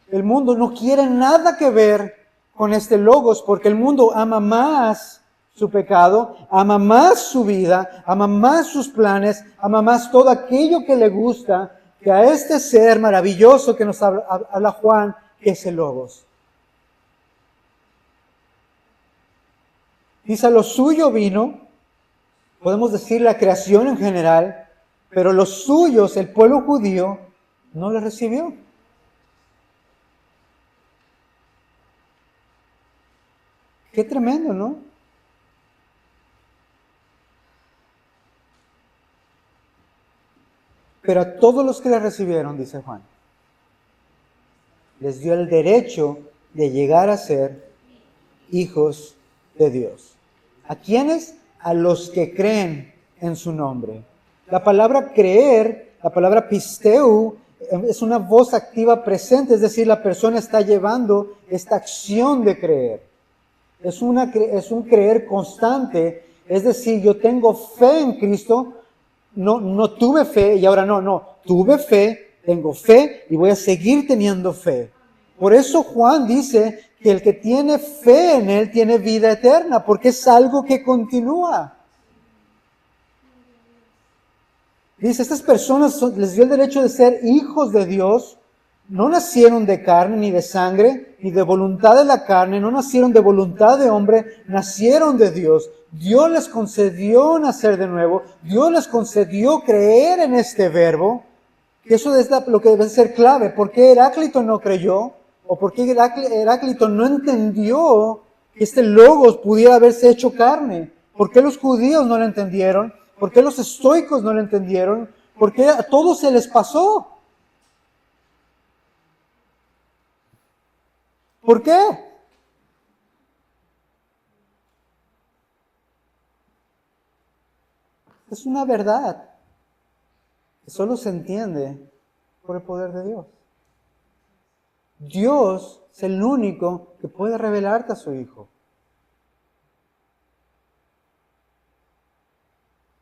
El mundo no quiere nada que ver con este logos, porque el mundo ama más su pecado, ama más su vida, ama más sus planes, ama más todo aquello que le gusta, que a este ser maravilloso que nos habla Juan, que es el logos. Dice, a lo suyo vino, podemos decir la creación en general, pero los suyos, el pueblo judío, no le recibió. Qué tremendo, ¿no? Pero a todos los que le recibieron, dice Juan, les dio el derecho de llegar a ser hijos de Dios. ¿A quiénes? A los que creen en su nombre. La palabra creer, la palabra pisteu, es una voz activa presente, es decir, la persona está llevando esta acción de creer. Es un creer constante, es decir, yo tengo fe en Cristo, no tuve fe y ahora no, tuve fe, tengo fe y voy a seguir teniendo fe. Por eso Juan dice que el que tiene fe en Él tiene vida eterna, porque es algo que continúa. Dice, estas personas les dio el derecho de ser hijos de Dios, no nacieron de carne ni de sangre, ni de voluntad de la carne, no nacieron de voluntad de hombre, nacieron de Dios. Dios les concedió nacer de nuevo, Dios les concedió creer en este verbo, que eso es lo que debe ser clave. ¿Por qué Heráclito no creyó? ¿O por qué Heráclito no entendió que este logos pudiera haberse hecho carne? ¿Por qué los judíos no lo entendieron? ¿Por qué los estoicos no lo entendieron? ¿Por qué a todos se les pasó? ¿Por qué? Es una verdad que solo se entiende por el poder de Dios. Dios es el único que puede revelarte a su Hijo.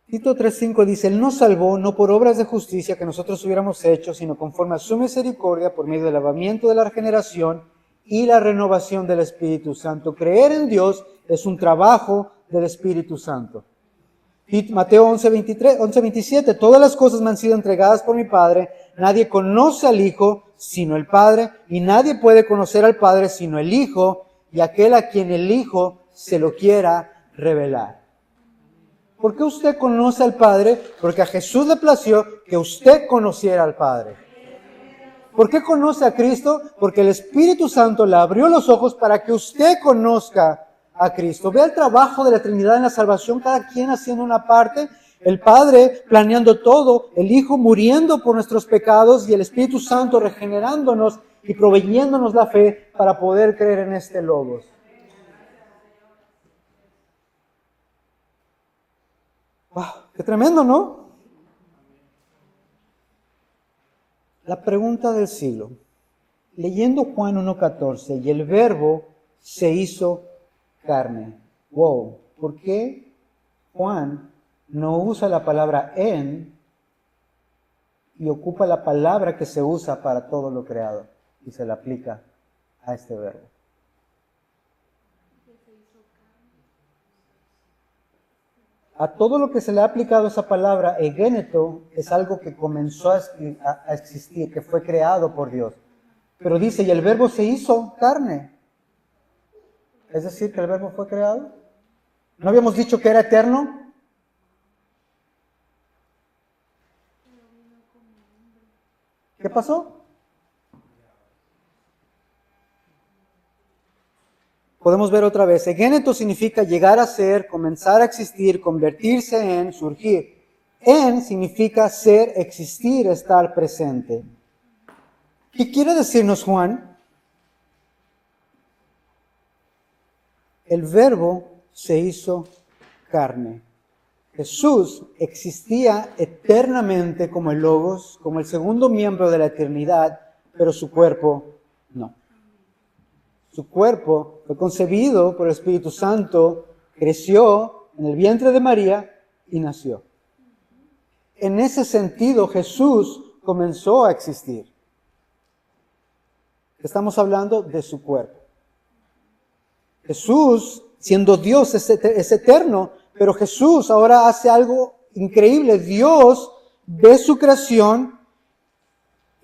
Tito 3:5 dice, Él nos salvó no por obras de justicia que nosotros hubiéramos hecho, sino conforme a su misericordia por medio del lavamiento de la regeneración y la renovación del Espíritu Santo. Creer en Dios es un trabajo del Espíritu Santo. Y Mateo 11:27, todas las cosas me han sido entregadas por mi Padre, nadie conoce al Hijo sino el Padre, y nadie puede conocer al Padre sino el Hijo, y aquel a quien el Hijo se lo quiera revelar. ¿Por qué usted conoce al Padre? Porque a Jesús le plació que usted conociera al Padre. ¿Por qué conoce a Cristo? Porque el Espíritu Santo le abrió los ojos para que usted conozca a Cristo. Vea el trabajo de la Trinidad en la salvación, cada quien haciendo una parte, el Padre planeando todo, el Hijo muriendo por nuestros pecados y el Espíritu Santo regenerándonos y proveyéndonos la fe para poder creer en este Logos. ¡Wow! ¡Qué tremendo!, ¿no? La pregunta del siglo. Leyendo Juan 1:14, y el verbo se hizo carne. Wow, ¿por qué Juan no usa la palabra en y ocupa la palabra que se usa para todo lo creado y se la aplica a este verbo? A todo lo que se le ha aplicado esa palabra, egéneto, es algo que comenzó a existir, que fue creado por Dios. Pero dice, y el verbo se hizo carne. Es decir, que el verbo fue creado. ¿No habíamos dicho que era eterno? ¿Qué pasó? podemos ver otra vez. Egéneto significa llegar a ser, comenzar a existir, convertirse en, surgir. En significa ser, existir, estar presente. ¿Qué quiere decirnos Juan? El Verbo se hizo carne. Jesús existía eternamente como el Logos, como el segundo miembro de la eternidad, pero su cuerpo no. Su cuerpo fue concebido por el Espíritu Santo, creció en el vientre de María y nació. En ese sentido, Jesús comenzó a existir. Estamos hablando de su cuerpo. Jesús, siendo Dios, es eterno, pero Jesús ahora hace algo increíble. Dios ve su creación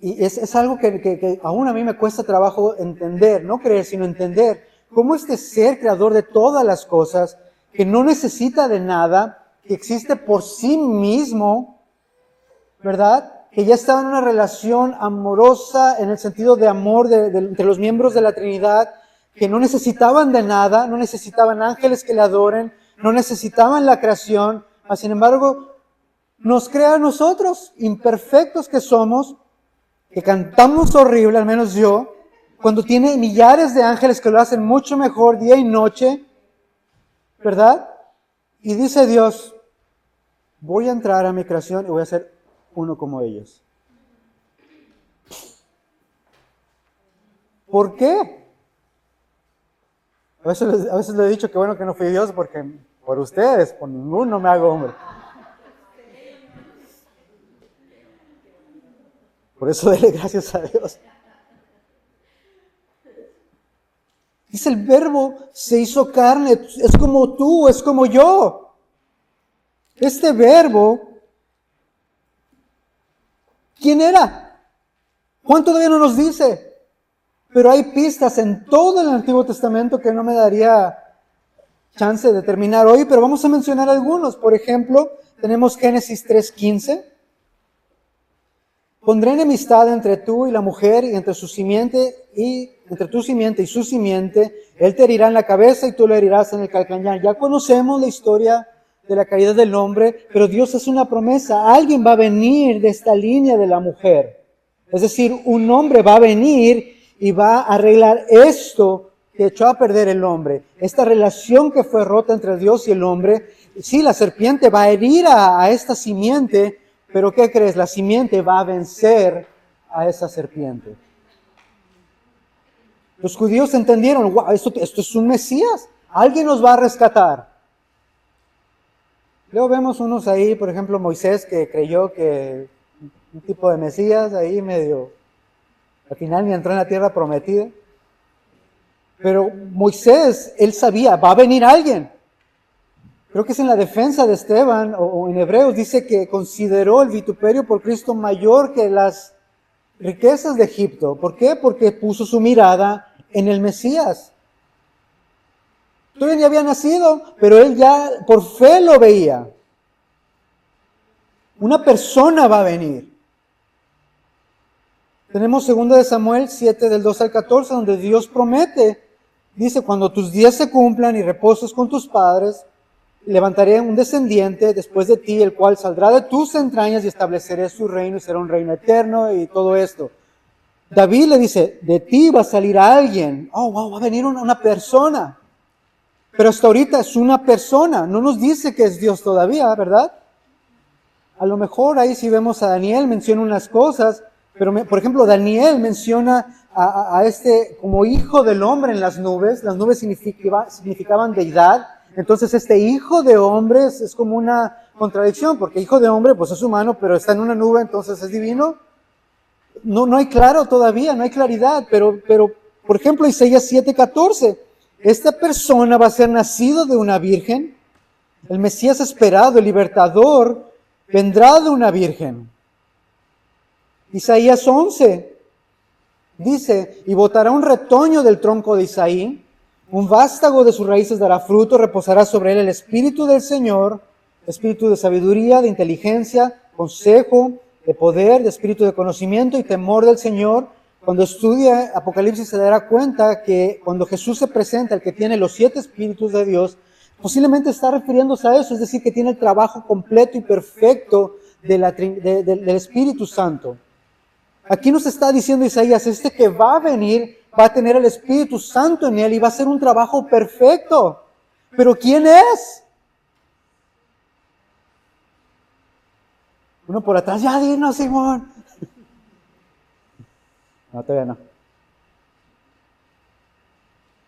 y es algo que aún a mí me cuesta trabajo entender, no creer, sino entender cómo este ser creador de todas las cosas, que no necesita de nada, que existe por sí mismo, ¿verdad? Que ya estaba en una relación amorosa en el sentido de amor entre los miembros de la Trinidad, que no necesitaban de nada, no necesitaban ángeles que le adoren, no necesitaban la creación, mas sin embargo nos crea a nosotros, imperfectos que somos, que cantamos horrible, al menos yo, cuando tiene millares de ángeles que lo hacen mucho mejor día y noche, ¿verdad? Y dice Dios, voy a entrar a mi creación y voy a ser uno como ellos. ¿Por qué? A veces le he dicho que bueno que no fui Dios porque por ustedes, por ninguno me hago hombre. Por eso dele gracias a Dios. Dice el Verbo se hizo carne, es como tú, es como yo. Este Verbo, ¿quién era? Juan todavía no nos dice, pero hay pistas en todo el Antiguo Testamento que no me daría chance de terminar hoy, pero vamos a mencionar algunos. Por ejemplo, tenemos Génesis 3:15. Pondré enemistad entre tú y la mujer, y entre tu simiente y su simiente. Él te herirá en la cabeza y tú le herirás en el calcañar. Ya conocemos la historia de la caída del hombre, pero Dios hace una promesa. Alguien va a venir de esta línea de la mujer. Es decir, un hombre va a venir y va a arreglar esto que echó a perder el hombre. Esta relación que fue rota entre Dios y el hombre. Sí, la serpiente va a herir a esta simiente, pero ¿qué crees? La simiente va a vencer a esa serpiente. Los judíos entendieron, wow, esto es un Mesías. Alguien nos va a rescatar. Luego vemos unos ahí, por ejemplo, Moisés, que creyó que un tipo de Mesías ahí medio, al final ni entró en la tierra prometida. Pero Moisés, él sabía, va a venir alguien. Creo que es en la defensa de Esteban, o en Hebreos, dice que consideró el vituperio por Cristo mayor que las riquezas de Egipto. ¿Por qué? Porque puso su mirada en el Mesías. Todavía ni había nacido, pero él ya por fe lo veía. Una persona va a venir. Tenemos 2 de Samuel 7, del 2 al 14, donde Dios promete, dice, cuando tus días se cumplan y reposes con tus padres, levantaré un descendiente después de ti, el cual saldrá de tus entrañas y estableceré su reino y será un reino eterno y todo esto. David le dice, de ti va a salir alguien. Oh, wow, va a venir una persona. Pero hasta ahorita es una persona. No nos dice que es Dios todavía, ¿verdad? A lo mejor ahí si vemos a Daniel menciona unas cosas, pero por ejemplo Daniel menciona a este como hijo del hombre en las nubes. Las nubes significaban deidad. Entonces este hijo de hombre es como una contradicción, porque hijo de hombre pues es humano, pero está en una nube, entonces es divino. No hay claro todavía, no hay claridad, pero por ejemplo Isaías 7:14, esta persona va a ser nacido de una virgen, el Mesías esperado, el libertador, vendrá de una virgen. Isaías 11 dice, y botará un retoño del tronco de Isaí, un vástago de sus raíces dará fruto, reposará sobre él el Espíritu del Señor, Espíritu de sabiduría, de inteligencia, consejo, de poder, de espíritu de conocimiento y temor del Señor, Cuando estudia Apocalipsis se dará cuenta que cuando Jesús se presenta, el que tiene los 7 espíritus de Dios, posiblemente está refiriéndose a eso, es decir, que tiene el trabajo completo y perfecto del Espíritu Santo. Aquí nos está diciendo Isaías, este que va a venir va a tener el Espíritu Santo en él y va a hacer un trabajo perfecto. ¿Pero quién es? Uno por atrás, ya dinos, Simón. No, todavía no.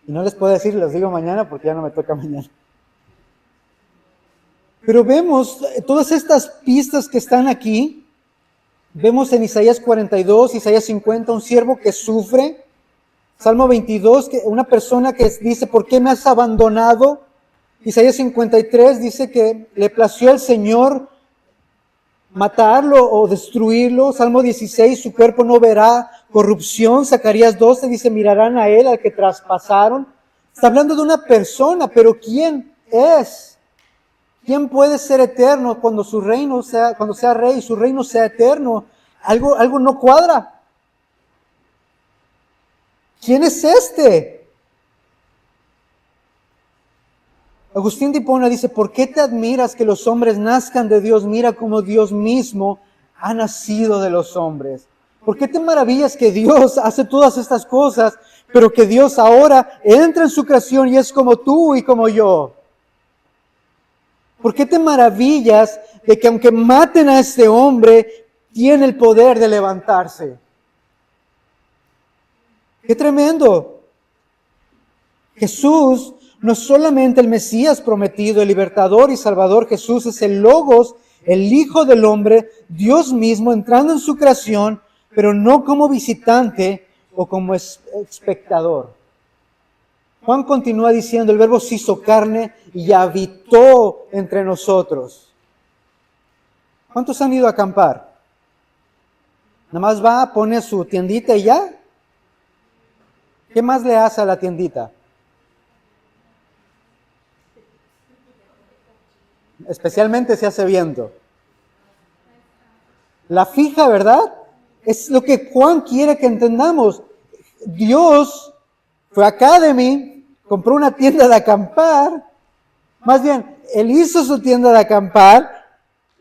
Y no les puedo decir, les digo mañana porque ya no me toca mañana. Pero vemos todas estas pistas que están aquí. Vemos en Isaías 42, Isaías 50, un siervo que sufre. Salmo 22, una persona que dice, ¿por qué me has abandonado? Isaías 53 dice que le plació al Señor matarlo o destruirlo. Salmo 16, su cuerpo no verá corrupción. Zacarías 12 dice, mirarán a él al que traspasaron. Está hablando de una persona, pero ¿quién es? ¿Quién puede ser eterno cuando cuando sea rey y su reino sea eterno? Algo no cuadra. ¿Quién es este? Agustín de Hipona dice, ¿por qué te admiras que los hombres nazcan de Dios? Mira cómo Dios mismo ha nacido de los hombres. ¿Por qué te maravillas que Dios hace todas estas cosas, pero que Dios ahora entra en su creación y es como tú y como yo? ¿Por qué te maravillas de que aunque maten a este hombre, tiene el poder de levantarse? ¡Qué tremendo! Jesús no es solamente el Mesías prometido, el libertador y salvador. Jesús es el Logos, el Hijo del Hombre, Dios mismo entrando en su creación, pero no como visitante o como espectador. Juan continúa diciendo, el Verbo se hizo carne y habitó entre nosotros. ¿Cuántos han ido a acampar? Nada más va, pone su tiendita y ya. ¿Qué más le hace a la tiendita? Especialmente si hace viento. La fija, ¿verdad? Es lo que Juan quiere que entendamos. Dios fue a Academy, compró una tienda de acampar. Más bien, Él hizo su tienda de acampar,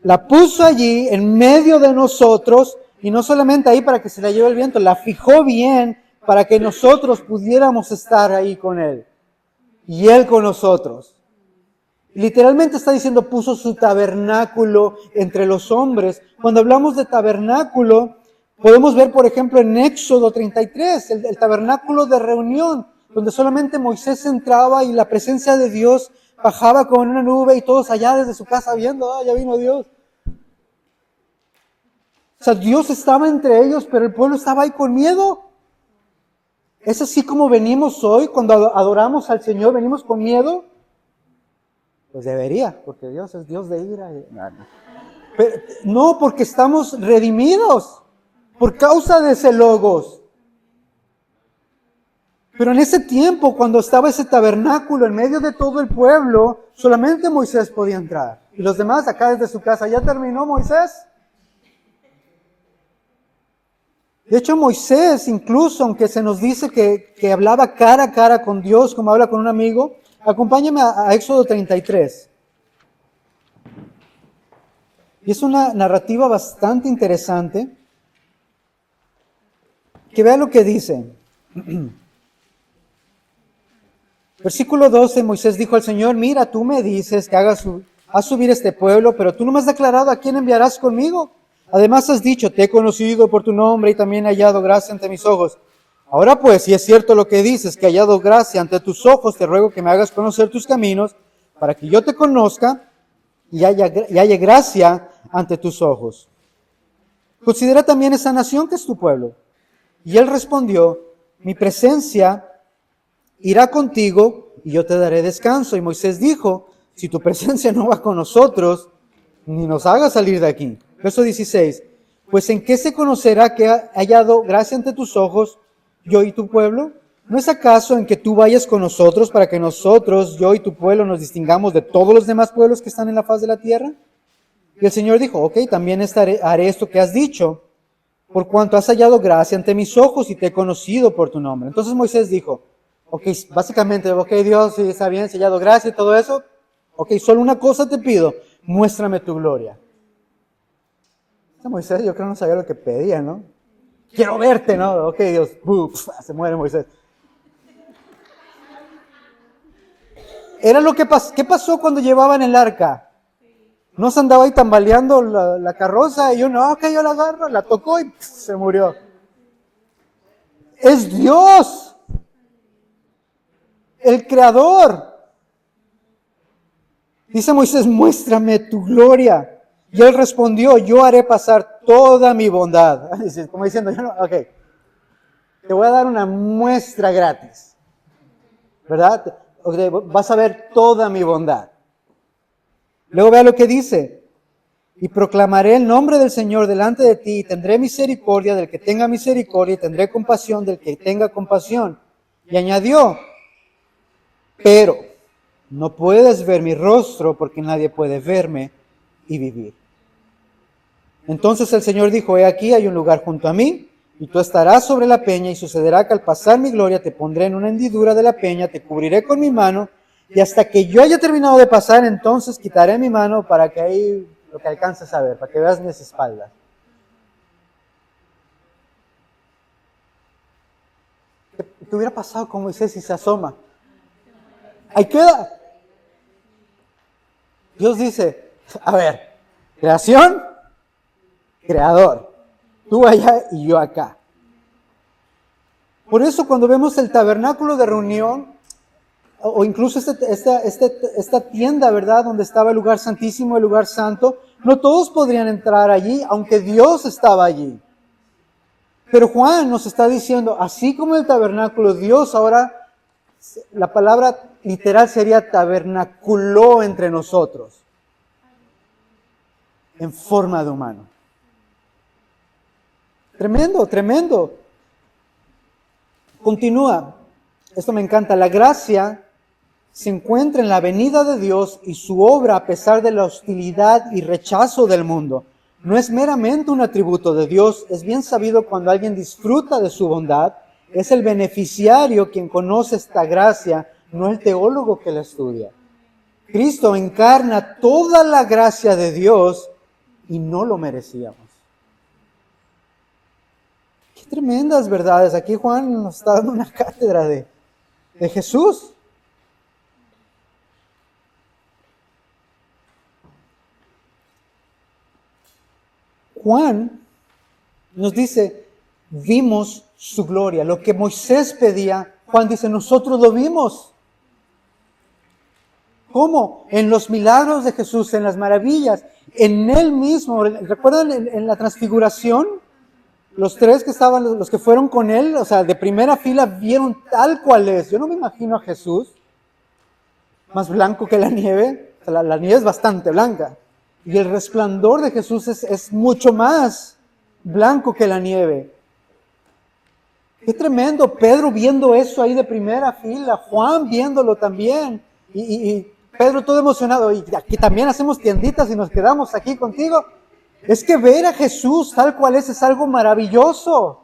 la puso allí en medio de nosotros, y no solamente ahí para que se la lleve el viento, la fijó bien para que nosotros pudiéramos estar ahí con Él. Y Él con nosotros. Literalmente está diciendo, puso su tabernáculo entre los hombres. Cuando hablamos de tabernáculo, podemos ver, por ejemplo, en Éxodo 33, el tabernáculo de reunión, donde solamente Moisés entraba y la presencia de Dios bajaba como en una nube y todos allá desde su casa viendo, ya vino Dios. O sea, Dios estaba entre ellos, pero el pueblo estaba ahí con miedo. ¿Es así como venimos hoy cuando adoramos al Señor? ¿Venimos con miedo? Pues debería, porque Dios es Dios de ira. Pero, no, porque estamos redimidos por causa de ese Logos. Pero en ese tiempo, cuando estaba ese tabernáculo en medio de todo el pueblo, solamente Moisés podía entrar. Y los demás acá desde su casa, ¿ya terminó Moisés? De hecho, Moisés, incluso, aunque se nos dice que hablaba cara a cara con Dios, como habla con un amigo, acompáñame a Éxodo 33. Y es una narrativa bastante interesante. Que vea lo que dice. Versículo 12, Moisés dijo al Señor, mira, tú me dices que haz subir este pueblo, pero tú no me has declarado a quién enviarás conmigo. Además has dicho, te he conocido por tu nombre y también he hallado gracia ante mis ojos. Ahora pues, si es cierto lo que dices, que he hallado gracia ante tus ojos, te ruego que me hagas conocer tus caminos, para que yo te conozca y haya gracia ante tus ojos. Considera también esa nación que es tu pueblo. Y él respondió, mi presencia irá contigo y yo te daré descanso. Y Moisés dijo, si tu presencia no va con nosotros, ni nos haga salir de aquí. Verso 16, pues ¿en qué se conocerá que ha hallado gracia ante tus ojos, yo y tu pueblo? ¿No es acaso en que tú vayas con nosotros para que nosotros, yo y tu pueblo, nos distingamos de todos los demás pueblos que están en la faz de la tierra? Y el Señor dijo, ok, también haré esto que has dicho, por cuanto has hallado gracia ante mis ojos y te he conocido por tu nombre. Entonces Moisés dijo, ok, básicamente, ok, Dios, sí, está bien, has hallado gracia y todo eso. Ok, solo una cosa te pido, muéstrame tu gloria. Moisés yo creo no sabía lo que pedía, ¿no? Quiero verte, ¿no? Ok, Dios, se muere Moisés. Era lo que pasó. ¿Qué pasó cuando llevaban el arca? No se andaba ahí tambaleando la carroza y uno, ok, yo la agarro, la tocó y se murió. Es Dios, el Creador. Dice Moisés, muéstrame tu gloria. Y él respondió, yo haré pasar toda mi bondad. Como diciendo, ok, te voy a dar una muestra gratis. ¿Verdad? Okay, vas a ver toda mi bondad. Luego vea lo que dice. Y proclamaré el nombre del Señor delante de ti, y tendré misericordia del que tenga misericordia, y tendré compasión del que tenga compasión. Y añadió, pero no puedes ver mi rostro, porque nadie puede verme y vivir. Entonces el Señor dijo, he aquí hay un lugar junto a mí, y tú estarás sobre la peña, y sucederá que al pasar mi gloria te pondré en una hendidura de la peña, te cubriré con mi mano, y hasta que yo haya terminado de pasar, entonces quitaré mi mano para que ahí lo que alcances a ver, para que veas mis espaldas. ¿Qué hubiera pasado con Moisés si se asoma? Ahí queda. Dios dice, a ver, creación, creador, tú allá y yo acá. Por eso cuando vemos el tabernáculo de reunión, o incluso esta tienda, ¿verdad? Donde estaba el lugar santísimo, el lugar santo, no todos podrían entrar allí, aunque Dios estaba allí. Pero Juan nos está diciendo, así como el tabernáculo, Dios ahora, la palabra literal sería tabernaculó entre nosotros, en forma de humano. Tremendo, tremendo. Continúa, esto me encanta, la gracia se encuentra en la venida de Dios y su obra a pesar de la hostilidad y rechazo del mundo. No es meramente un atributo de Dios, es bien sabido cuando alguien disfruta de su bondad, es el beneficiario quien conoce esta gracia, no el teólogo que la estudia. Cristo encarna toda la gracia de Dios y no lo merecíamos. Qué tremendas verdades. Aquí Juan nos está dando una cátedra de Jesús. Juan nos dice, vimos su gloria. Lo que Moisés pedía, Juan dice, nosotros lo vimos. ¿Cómo? En los milagros de Jesús, en las maravillas, en Él mismo. ¿Recuerdan en la transfiguración? Los tres que estaban, los que fueron con Él, o sea, de primera fila, vieron tal cual es. Yo no me imagino a Jesús más blanco que la nieve. O sea, la nieve es bastante blanca. Y el resplandor de Jesús es mucho más blanco que la nieve. Qué tremendo, Pedro viendo eso ahí de primera fila, Juan viéndolo también. Y Pedro todo emocionado, y aquí también hacemos tienditas y nos quedamos aquí contigo. Es que ver a Jesús tal cual es algo maravilloso.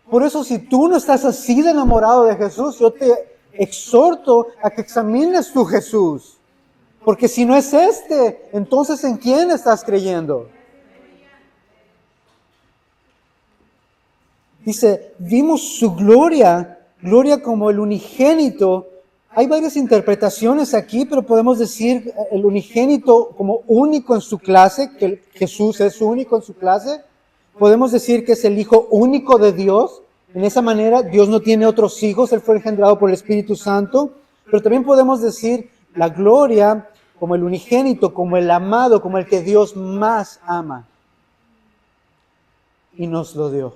Por eso si tú no estás así de enamorado de Jesús, yo te exhorto a que examines tu Jesús. Porque si no es entonces ¿en quién estás creyendo? Dice, vimos su gloria, gloria como el unigénito. Hay varias interpretaciones aquí, pero podemos decir el unigénito como único en su clase, que Jesús es único en su clase. Podemos decir que es el Hijo único de Dios. En esa manera, Dios no tiene otros hijos, Él fue engendrado por el Espíritu Santo. Pero también podemos decir la gloria como el unigénito, como el amado, como el que Dios más ama. Y nos lo dio.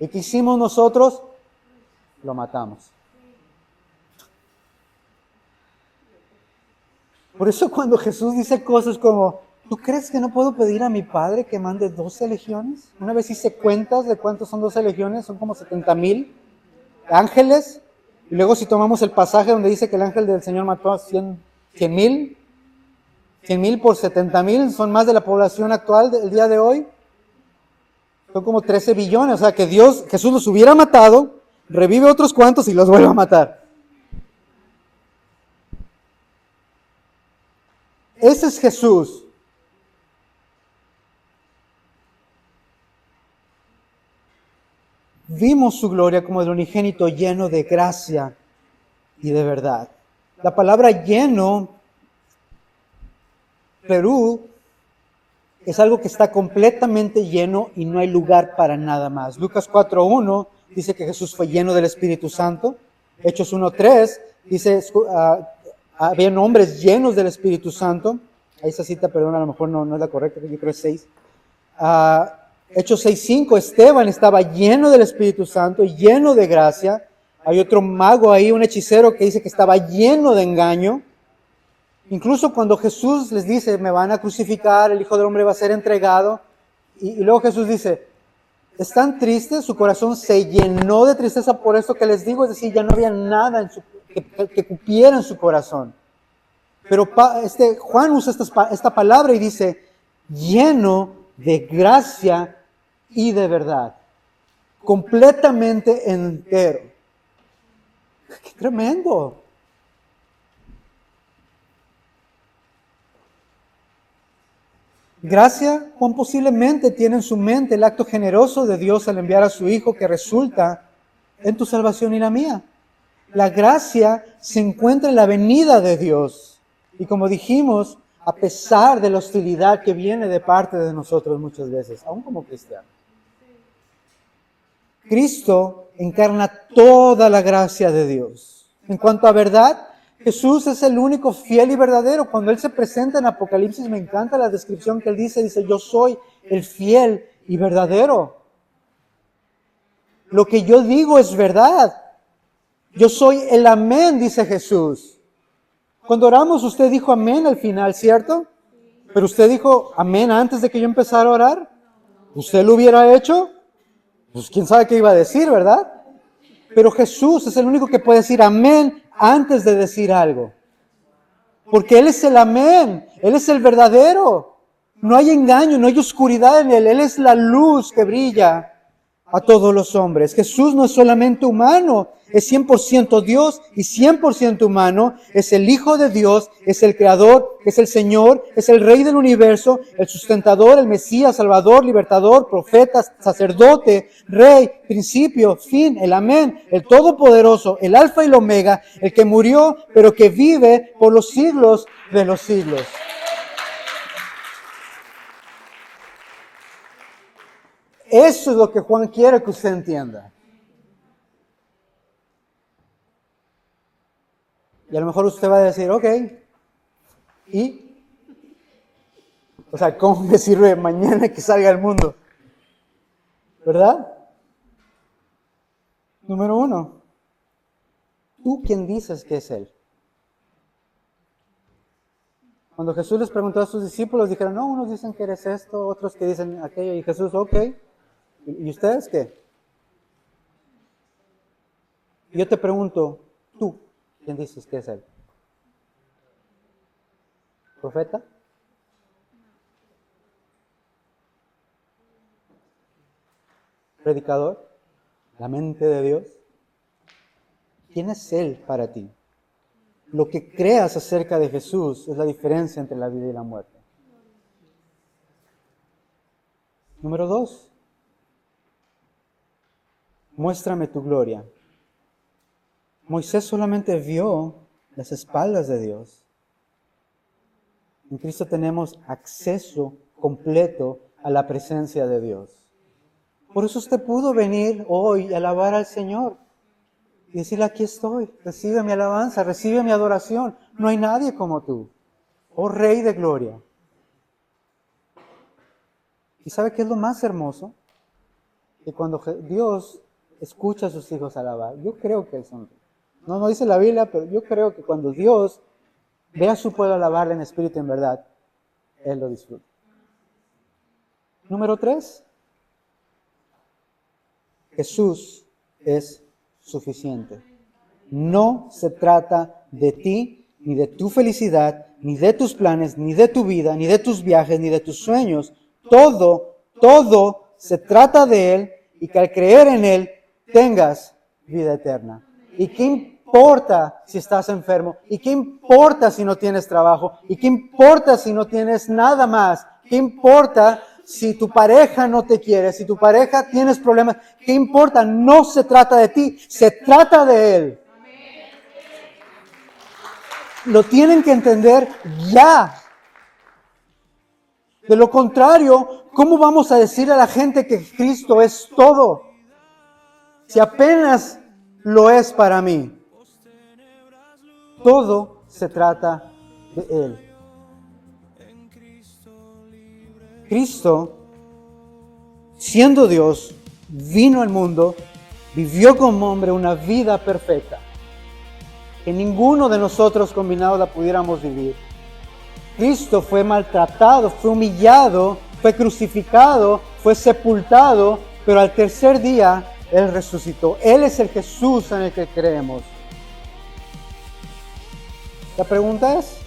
¿Y qué hicimos nosotros? Lo matamos. Por eso cuando Jesús dice cosas como, ¿tú crees que no puedo pedir a mi Padre que mande 12 legiones? Una vez hice cuentas de cuántos son 12 legiones, son como 70,000 ángeles. Y luego si tomamos el pasaje donde dice que el ángel del Señor mató a 100,000 por 70,000, son más de la población actual del día de hoy. Son como 13 billones, o sea que Jesús los hubiera matado, revive otros cuantos y los vuelve a matar. Ese es Jesús. Vimos su gloria como el unigénito lleno de gracia y de verdad. La palabra lleno, Perú, es algo que está completamente lleno y no hay lugar para nada más. Lucas 4:1 dice que Jesús fue lleno del Espíritu Santo. Hechos 1:3 dice, habían hombres llenos del Espíritu Santo. Ahí esa cita, perdón, a lo mejor no es la correcta, yo creo que es 6. Hechos 6:5, Esteban estaba lleno del Espíritu Santo, lleno de gracia. Hay otro mago ahí, un hechicero que dice que estaba lleno de engaño. Incluso cuando Jesús les dice, me van a crucificar, el Hijo del Hombre va a ser entregado. Y luego Jesús dice, están tristes, su corazón se llenó de tristeza por esto que les digo. Es decir, ya no había nada que cupiera en su corazón. Pero Juan usa esta palabra y dice, lleno de gracia y de verdad. Completamente entero. ¡Qué tremendo! Gracia, Juan posiblemente tiene en su mente el acto generoso de Dios al enviar a su Hijo que resulta en tu salvación y la mía. La gracia se encuentra en la venida de Dios. Y como dijimos, a pesar de la hostilidad que viene de parte de nosotros muchas veces, aún como cristianos. Cristo encarna toda la gracia de Dios. En cuanto a verdad, Jesús es el único fiel y verdadero. Cuando Él se presenta en Apocalipsis, me encanta la descripción que Él dice, yo soy el fiel y verdadero. Lo que yo digo es verdad. Yo soy el amén, dice Jesús. Cuando oramos, usted dijo amén al final, ¿cierto? Pero usted dijo amén antes de que yo empezara a orar. ¿Usted lo hubiera hecho? Pues quién sabe qué iba a decir, ¿verdad? Pero Jesús es el único que puede decir amén antes de decir algo. Porque Él es el amén, Él es el verdadero. No hay engaño, no hay oscuridad en Él. Él es la luz que brilla a todos los hombres. Jesús no es solamente humano, es 100% Dios y 100% humano. Es el Hijo de Dios, es el Creador, es el Señor, es el Rey del universo, el sustentador, el Mesías, Salvador, Libertador, profeta, sacerdote, Rey, principio, fin, el Amén, el Todopoderoso, el Alfa y el Omega, el que murió, pero que vive por los siglos de los siglos. Eso es lo que Juan quiere que usted entienda. Y a lo mejor usted va a decir, ok, ¿y? O sea, ¿cómo me sirve mañana que salga al mundo? ¿Verdad? Número 1, ¿tú quién dices que es Él? Cuando Jesús les preguntó a sus discípulos, dijeron, no, unos dicen que eres esto, otros que dicen aquello, y Jesús, ok. ¿Y ustedes qué? Y yo te pregunto, ¿tú quién dices que es Él? ¿Profeta? ¿Predicador? ¿La mente de Dios? ¿Quién es Él para ti? Lo que creas acerca de Jesús es la diferencia entre la vida y la muerte. Número 2. Muéstrame tu gloria. Moisés solamente vio las espaldas de Dios. En Cristo tenemos acceso completo a la presencia de Dios. Por eso usted pudo venir hoy y alabar al Señor y decirle, aquí estoy, recibe mi alabanza, recibe mi adoración. No hay nadie como tú, oh Rey de gloria. ¿Y sabe qué es lo más hermoso? Que cuando Dios escucha a sus hijos alabar, yo creo que son, no dice la Biblia, pero yo creo que cuando Dios ve a su pueblo alabarle en espíritu y en verdad, Él lo disfruta. Número 3. Jesús es suficiente. No se trata de ti, ni de tu felicidad, ni de tus planes, ni de tu vida, ni de tus viajes, ni de tus sueños. Todo se trata de Él y que al creer en Él tengas vida eterna. ¿Y qué importa si estás enfermo? ¿Y qué importa si no tienes trabajo? ¿Y qué importa si no tienes nada más? ¿Qué importa si tu pareja no te quiere? Si tu pareja tienes problemas, ¿qué importa? No se trata de ti, se trata de Él. Lo tienen que entender ya. De lo contrario, ¿cómo vamos a decir a la gente que Cristo es todo? Si apenas lo es para mí. Todo se trata de Él. Cristo, siendo Dios, vino al mundo, vivió como hombre una vida perfecta, que ninguno de nosotros combinados la pudiéramos vivir. Cristo fue maltratado, fue humillado, fue crucificado, fue sepultado, pero al tercer día Él resucitó. Él es el Jesús en el que creemos. La pregunta ¿es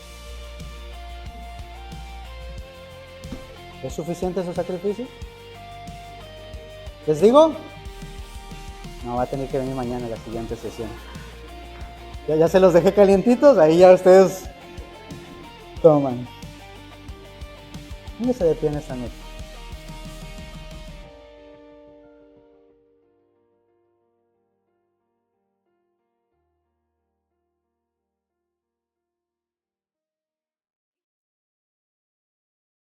suficiente su sacrificio? ¿Les digo? No, va a tener que venir mañana a la siguiente sesión. Ya se los dejé calientitos, ahí ya ustedes toman. ¿Dónde se detiene esta noche?